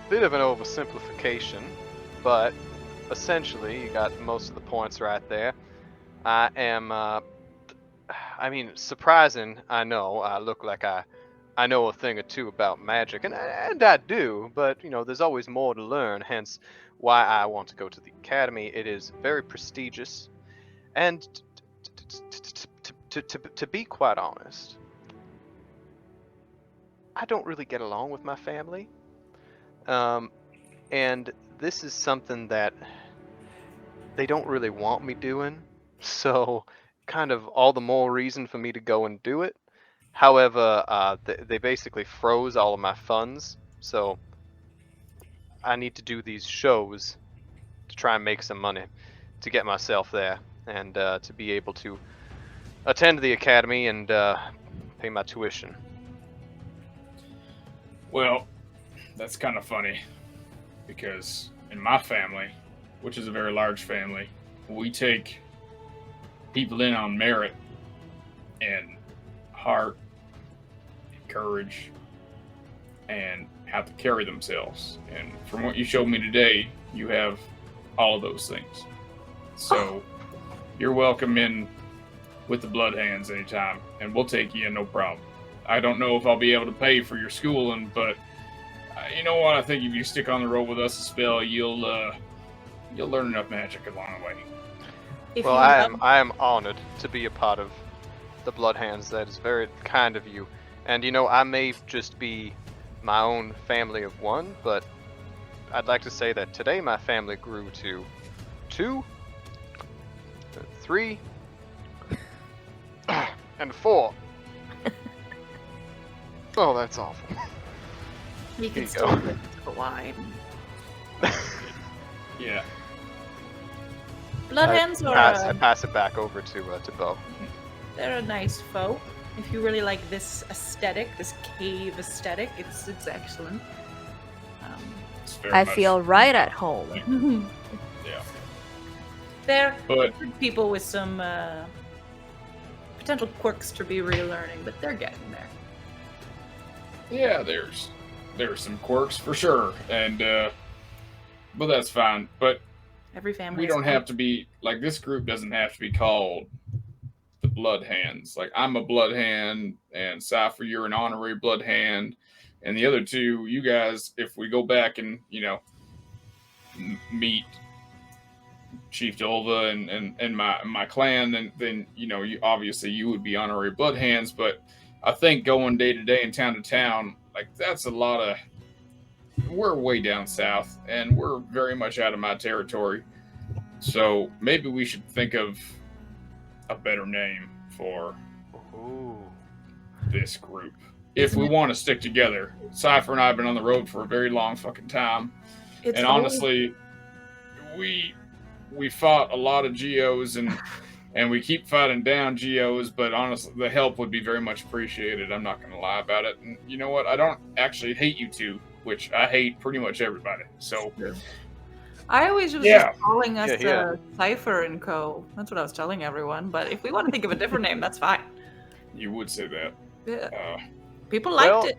bit of an oversimplification, but essentially you got most of the points right there. I am, I mean, surprising. I know. I look like I know a thing or two about magic, and I do, but you know, there's always more to learn. Hence, why I want to go to the academy. It is very prestigious, and to be quite honest, I don't really get along with my family, and this is something that they don't really want me doing. So, kind of all the more reason for me to go and do it. However, they basically froze all of my funds, so I need to do these shows to try and make some money to get myself there and to be able to attend the academy and pay my tuition. Well, that's kind of funny because in my family, which is a very large family, we take people in on merit and heart and courage and how to carry themselves. And from what you showed me today, you have all of those things. So you're welcome in with the Bloodhands anytime, and we'll take you in, no problem. I don't know if I'll be able to pay for your schooling, but you know what? I think if you stick on the road with us a spell, you'll learn enough magic along the way. Well, I am honored to be a part of the Bloodhands. That is very kind of you. And you know, I may just be my own family of one, but I'd like to say that today my family grew to 2, 3, and 4. Oh, that's awful. You Here can you still go. drink the wine. Yeah. Bloodhands I are pass it back over to Bo. they're a nice folk. If you really like this aesthetic, this cave aesthetic, it's excellent. It's very I much- feel right at home. Yeah. They're But good people with some potential quirks to be relearning, but they're getting there. yeah, there's some quirks for sure, and But that's fine. But Every family. we has don't have to be like this group doesn't have to be called the Blood Hands. Like I'm a Blood Hand, and Cypher, you're an honorary Blood Hand, and the other two, you guys, if we go back and meet Chief Dolva and my clan, then you obviously you would be honorary Blood Hands. But I think going day to day and town to town, like that's a lot of. We're way down south, and we're very much out of my territory. So maybe we should think of a better name for Ooh. this group. If we want to stick together. Cypher and I have been on the road for a very long fucking time. It's And honestly, we fought a lot of geos and we keep fighting down geos, but honestly the help would be very much appreciated. I'm not gonna lie about it. And you know what? I don't actually hate you two, which I hate pretty much everybody. So I always was Yeah. just calling us Yeah. Cypher and Co. That's what I was telling everyone. But if we want to think of a different name, that's fine. you would say that. Yeah. People liked Well, it.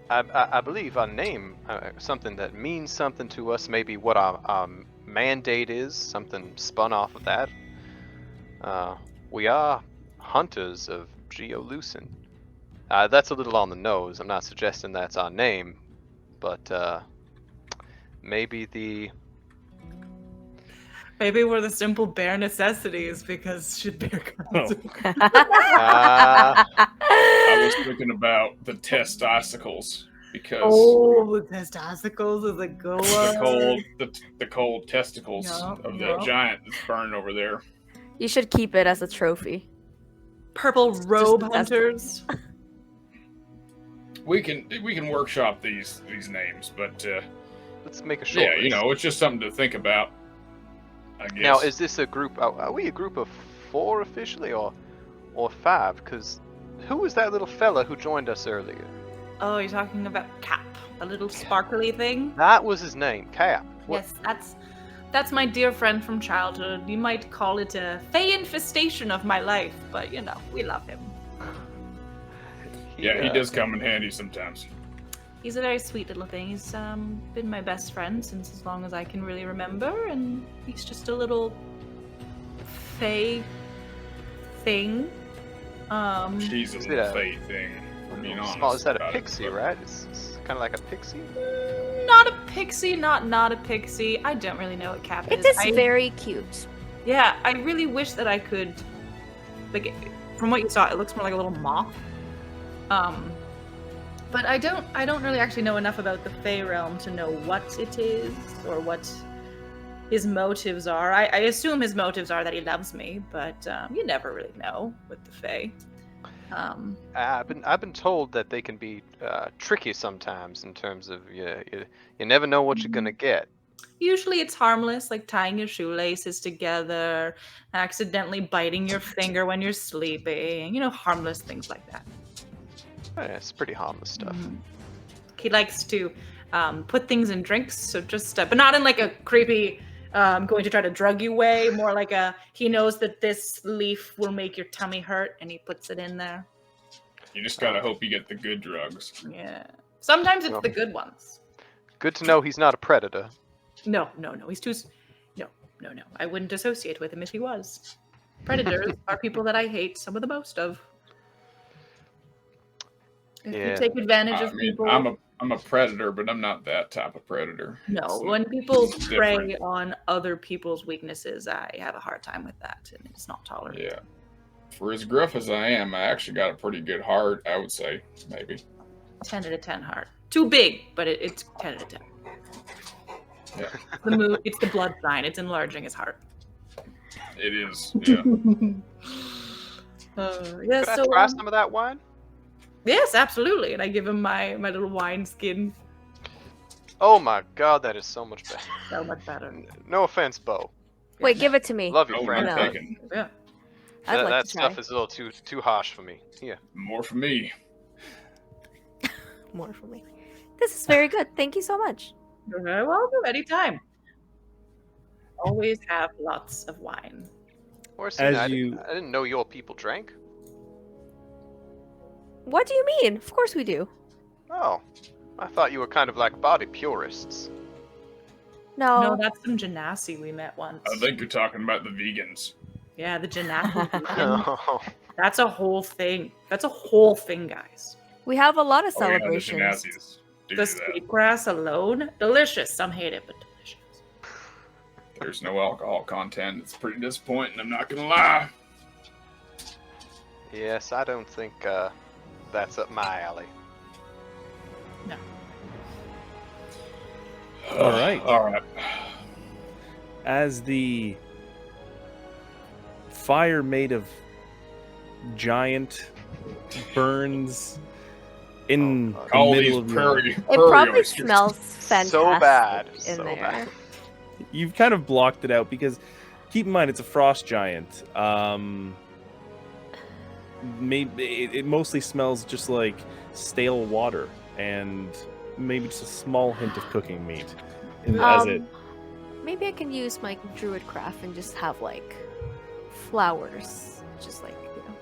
I believe our name, something that means something to us, maybe what our mandate is, something spun off of that. We are hunters of Geolucin. That's a little on the nose. I'm not suggesting that's our name, but maybe Maybe we're the simple bare necessities because shit bear Oh. uh, I was thinking about the testicles because Oh, the testicles is a good one. the cold testicles Yeah, of yeah. that giant that's burned over there. You should keep it as a trophy. Purple robe just- hunters. We can workshop these names, but let's make a short yeah, list. it's just something to think about. I guess. Now, is this a group? Are we a group of 4 officially, or 5? Because who was that little fella who joined us earlier? Oh, you're talking about Cap, a little sparkly thing? That was his name, Cap. What- Yes, that's my dear friend from childhood. You might call it a fey infestation of my life, but we love him. Yeah, he does come in handy sometimes. He's a very sweet little thing. He's been my best friend since as long as I can really remember, and he's just a little fey thing. She's a Is it little a- fate thing. For being honest. Small, is that a about it, pixie, but- right? It's kind of like a pixie. Not a pixie, not a pixie. I don't really know what Cap It is. is very cute. Yeah, I really wish that I could. Like, from what you saw, it looks more like a little moth. But I don't really actually know enough about the Fey realm to know what it is or what his motives are. I assume his motives are that he loves me, but you never really know with the Fey. I've been told that they can be tricky sometimes in terms of you never know what you're gonna get. Usually it's harmless, like tying your shoelaces together, accidentally biting your finger when you're sleeping, harmless things like that. Yeah, it's pretty harmless stuff. He likes to put things in drinks, so just, but not in like a creepy, going to try to drug you way, more like he knows that this leaf will make your tummy hurt, and he puts it in there. You just gotta hope you get the good drugs. Yeah. Sometimes it's Well. the good ones. Good to know he's not a predator. No. He's too. No. I wouldn't associate with him if he was. Predators are people that I hate some of the most of. If you Yeah. take advantage of I mean, people. I'm a predator, but I'm not that type of predator. No, It's- when people it's prey different. on other people's weaknesses, I have a hard time with that, and it's not tolerated. Yeah. For as gruff as I am, I actually got a pretty good heart, I would say, maybe. 10 out of 10 heart. Too big, but it's 10 out of 10. Yeah. The mood, it's the blood sign. It's enlarging his heart. It is, yeah. Yeah, Could I so try some of that wine? yes, absolutely. And I give him my little wine skin. Oh my god, that is so much better. So much better. No offense, Bo. Wait, give it to me. Love you, Oh, friend. I'm No. thinking Yeah. I'd That, like that to try. stuff is a little too harsh for me. Yeah. more for me. More for me. This is very good. Thank you so much. You're very welcome. Anytime. Always have lots of wine. Orsina, I you- didn't know your people drank. What do you mean? Of course we do. Oh, I thought you were kind of like body purists. No, No. that's some Genasi we met once. I think you're talking about the vegans. Yeah, the Genasi vegan. Oh, That's a whole thing. That's a whole thing, guys. We have a lot of Oh, yeah, the celebrations. Genazis do The that. sweetgrass alone, delicious. Some hate it, but delicious. There's no alcohol content. It's pretty disappointing, I'm not gonna lie. yes, I don't think that's up my alley. No. All right. All right. As the fire made of giant burns in Oh, the All middle these of your... prairie It probably oysters. smells fantastic So bad. in So there. bad. You've kind of blocked it out because keep in mind it's a frost giant. Maybe it mostly smells just like stale water and maybe just a small hint of cooking meat as it. Maybe I can use my druid craft and just have like flowers, just like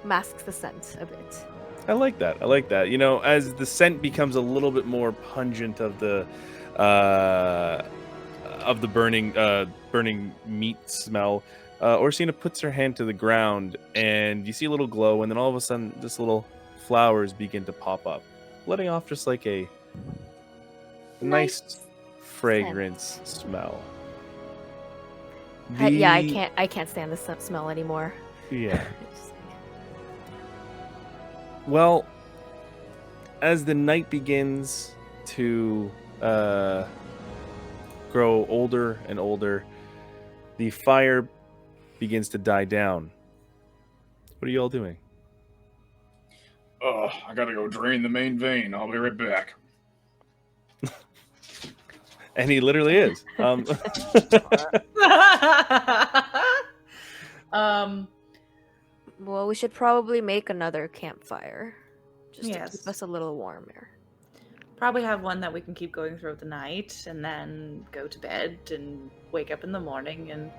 masks the scent a bit. I like that. I like that. You know, as the scent becomes a little bit more pungent of the burning meat smell, Orsina puts her hand to the ground, and you see a little glow, and then all of a sudden, just little flowers begin to pop up, letting off just like a nice fragrance smell. Yeah, The- I can't stand the smell anymore. Yeah. Well, as the night begins to grow older and older, the fire begins to die down. What are you all doing? Oh, I gotta go drain the main vein. I'll be right back. And he literally is. Well, we should probably make another campfire, just to Yes. keep us a little warmer. Probably have one that we can keep going throughout the night and then go to bed and wake up in the morning and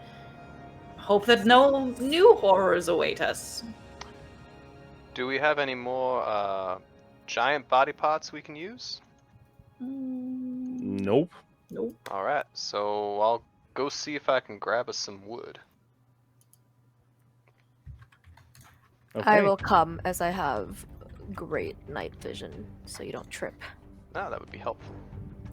hope that no new horrors await us. Do we have any more giant body parts we can use? Nope. Nope. Alright, so I'll go see if I can grab us some wood. Okay. I will come as I have great night vision, so you don't trip. Ah, that would be helpful.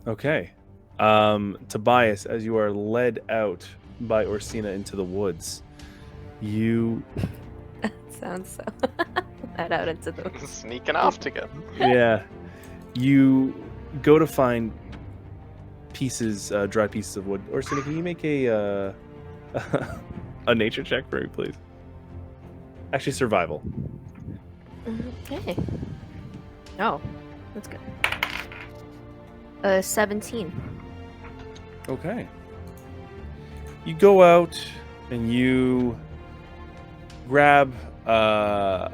Okay. Tobias, as you are led out by Orsina into the woods, you Sounds so. Head out into the. Sneaking off together. yeah, you go to find pieces, dry pieces of wood. Orsina, can you make a a nature check for me, please? Actually, survival. Okay. Oh, that's good. 17. Okay. You go out and you grab a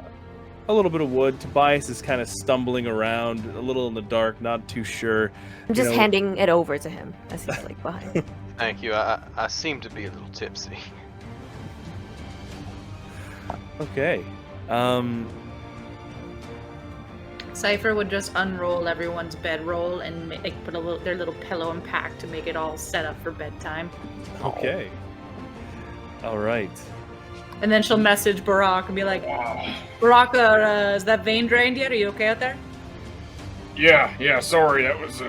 little bit of wood. Tobias is kind of stumbling around, a little in the dark, not too sure. I'm just know- handing it over to him as he's like behind. Thank you. I seem to be a little tipsy. Okay. Cypher would just unroll everyone's bedroll and put their little pillow and pack to make it all set up for bedtime. Okay. All right. And then she'll message Barack and be like, Oh, Barack, is that vein drained yet? Are you okay out there? yeah, sorry, that was,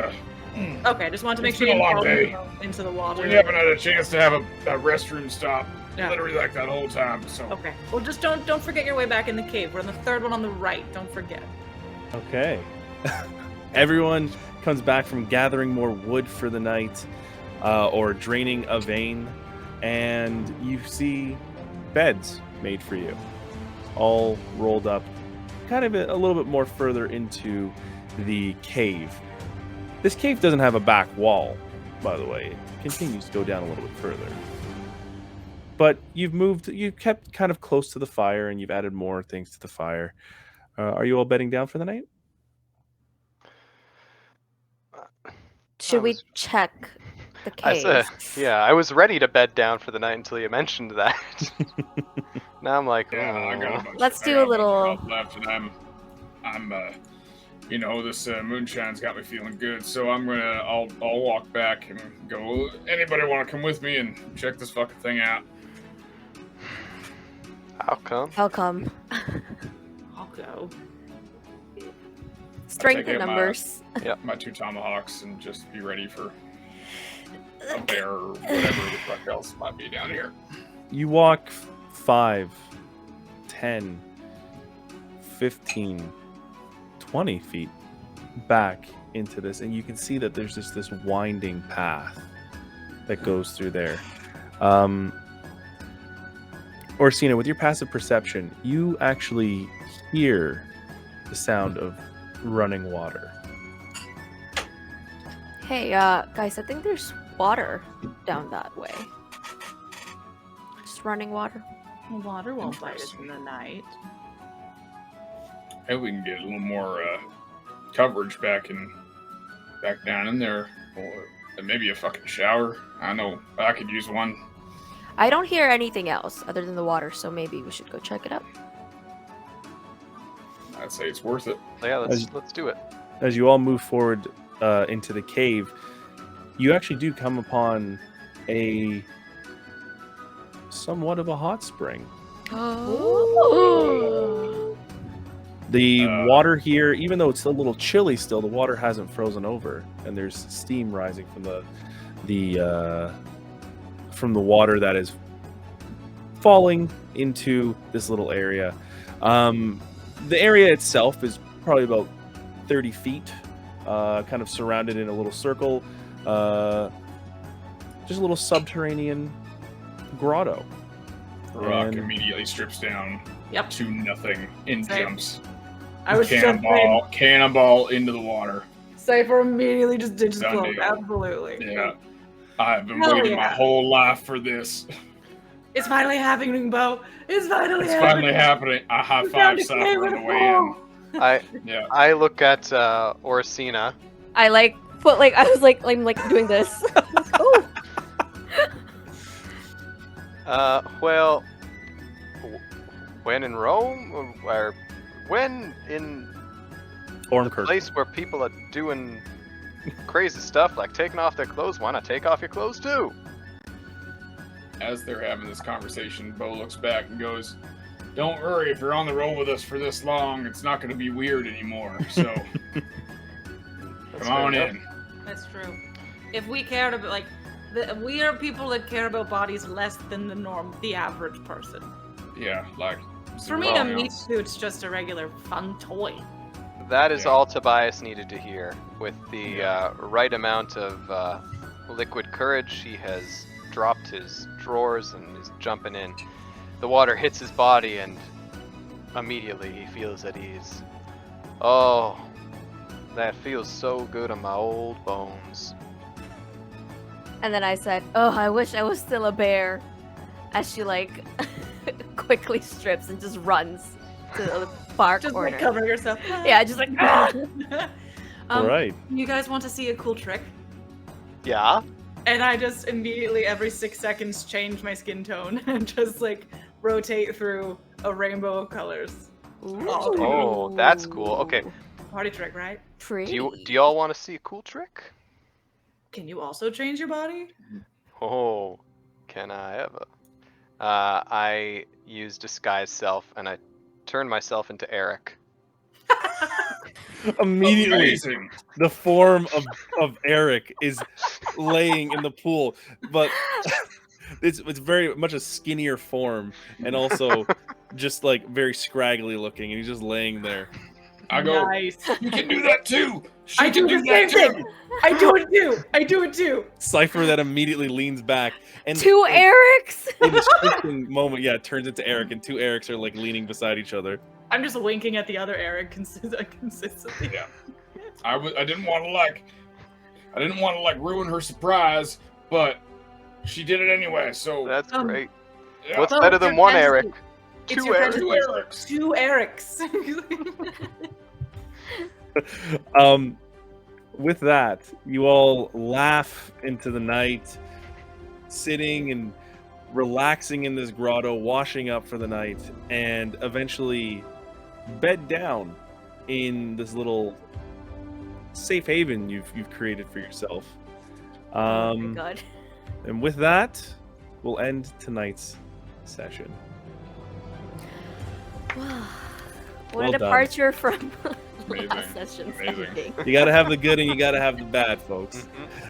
Okay, just wanted to make It's sure you been a long didn't day. fall into the water. we haven't had a chance to have a restroom stop Yeah. literally like that whole time, so. Okay. Well, just don't forget your way back in the cave. We're on the third one on the right. Don't forget. Okay. Everyone comes back from gathering more wood for the night or draining a vein, and you see beds made for you, all rolled up kind of a little bit more further into the cave. This cave doesn't have a back wall, by the way. It continues to go down a little bit further. But you've kept kind of close to the fire, and you've added more things to the fire. Are you all bedding down for the night? Should we was- check the I cave? said, yeah, I was ready to bed down for the night until you mentioned that. Now I'm like, Yeah, I got a oh. bunch. Let's I do got a little- bunch left, and I'm you know, this moonshine's got me feeling good. So I'll walk back and go. Anybody want to come with me and check this fucking thing out? How come? I'll come. I'll go. Strength take in out my- numbers. My 2 tomahawks and just be ready for a bear or whatever the fuck else might be down here. You walk 5, 10, 15, 20 feet back into this, and you can see that there's just this winding path that goes through there. Orsina, with your passive perception, you actually hear the sound of running water. Hey, guys, I think there's water down that way. Just running water. Well, water won't bite us in the night. Maybe we can get a little more coverage back down in there. Or maybe a fucking shower. I know I could use one. I don't hear anything else other than the water, so maybe we should go check it out. I'd say it's worth it. So yeah, let's do it. As you all move forward into the cave, you actually do come upon a somewhat of a hot spring. Oh. The water here, even though it's a little chilly still, the water hasn't frozen over, and there's steam rising from the water that is falling into this little area. The area itself is probably about 30 feet, kind of surrounded in a little circle. Just a little subterranean grotto. Rock And- immediately strips down Yep. to nothing and Same. jumps. I was Cannonball into the water. Cypher immediately just ditches Done clothes. deal. Absolutely. Yeah. I've been Hell waiting my yeah. whole life for this. It's finally happening, Bo. It's finally It's happening. finally happening. I high We five found a cave Cypher with on a the way in. hole. Yeah. I look at Orsina. I like put like I was like I'm like doing this. Oh. Well, when in Rome, or when in a Ormkirk. place where people are doing crazy stuff like taking off their clothes, why not take off your clothes too? As they're having this conversation, Bo looks back and goes, "Don't worry, if you're on the road with us for this long, it's not going to be weird anymore. So That's come on fair in." That's true. If we cared about we are people that care about bodies less than the average person. Yeah, like For me, a Romeo. meat suit's just a regular fun toy. That is Yeah. all Tobias needed to hear. With the right amount of liquid courage, he has dropped his drawers and is jumping in. The water hits his body, and immediately he feels at ease. Oh, that feels so good on my old bones. And then I said, "Oh, I wish I was still a bear," as she like quickly strips and just runs to the far Just corner. like covering herself. Yeah, just like ah! All right. You guys want to see a cool trick? Yeah? And I just immediately, every 6 seconds, change my skin tone and just like rotate through a rainbow of colors. Oh, that's cool. Okay, Party trick, right? Pretty. do y'all want to see a cool trick? Can you also change your body? Oh, can I ever? I use disguise self, and I turn myself into Eric. Immediately, Amazing. the form of Eric is laying in the pool, but it's very much a skinnier form, and also just like very scraggly looking, and he's just laying there. I go, Nice. "You can do that too. She I do can the that same too." thing. I do it too. I do it too. Cypher that immediately leans back, and Two Erics. in a shifting moment, yeah, it turns into Eric, and two Erics are like leaning beside each other. I'm just winking at the other Eric consistently. Yeah. I didn't want to like ruin her surprise, but she did it anyway. So That's Um, great. yeah. What's Well, better it's than your one fantasy. Eric? It's Two your Erics. fantasy. Two Erics. Two Erics. With that, you all laugh into the night, sitting and relaxing in this grotto, washing up for the night, and eventually bed down in this little safe haven you've created for yourself. Oh my god. And with that, we'll end tonight's session. What Well a done. departure from Amazing. last session's Amazing. ending. You got to have the good and you got to have the bad, folks. Mhm.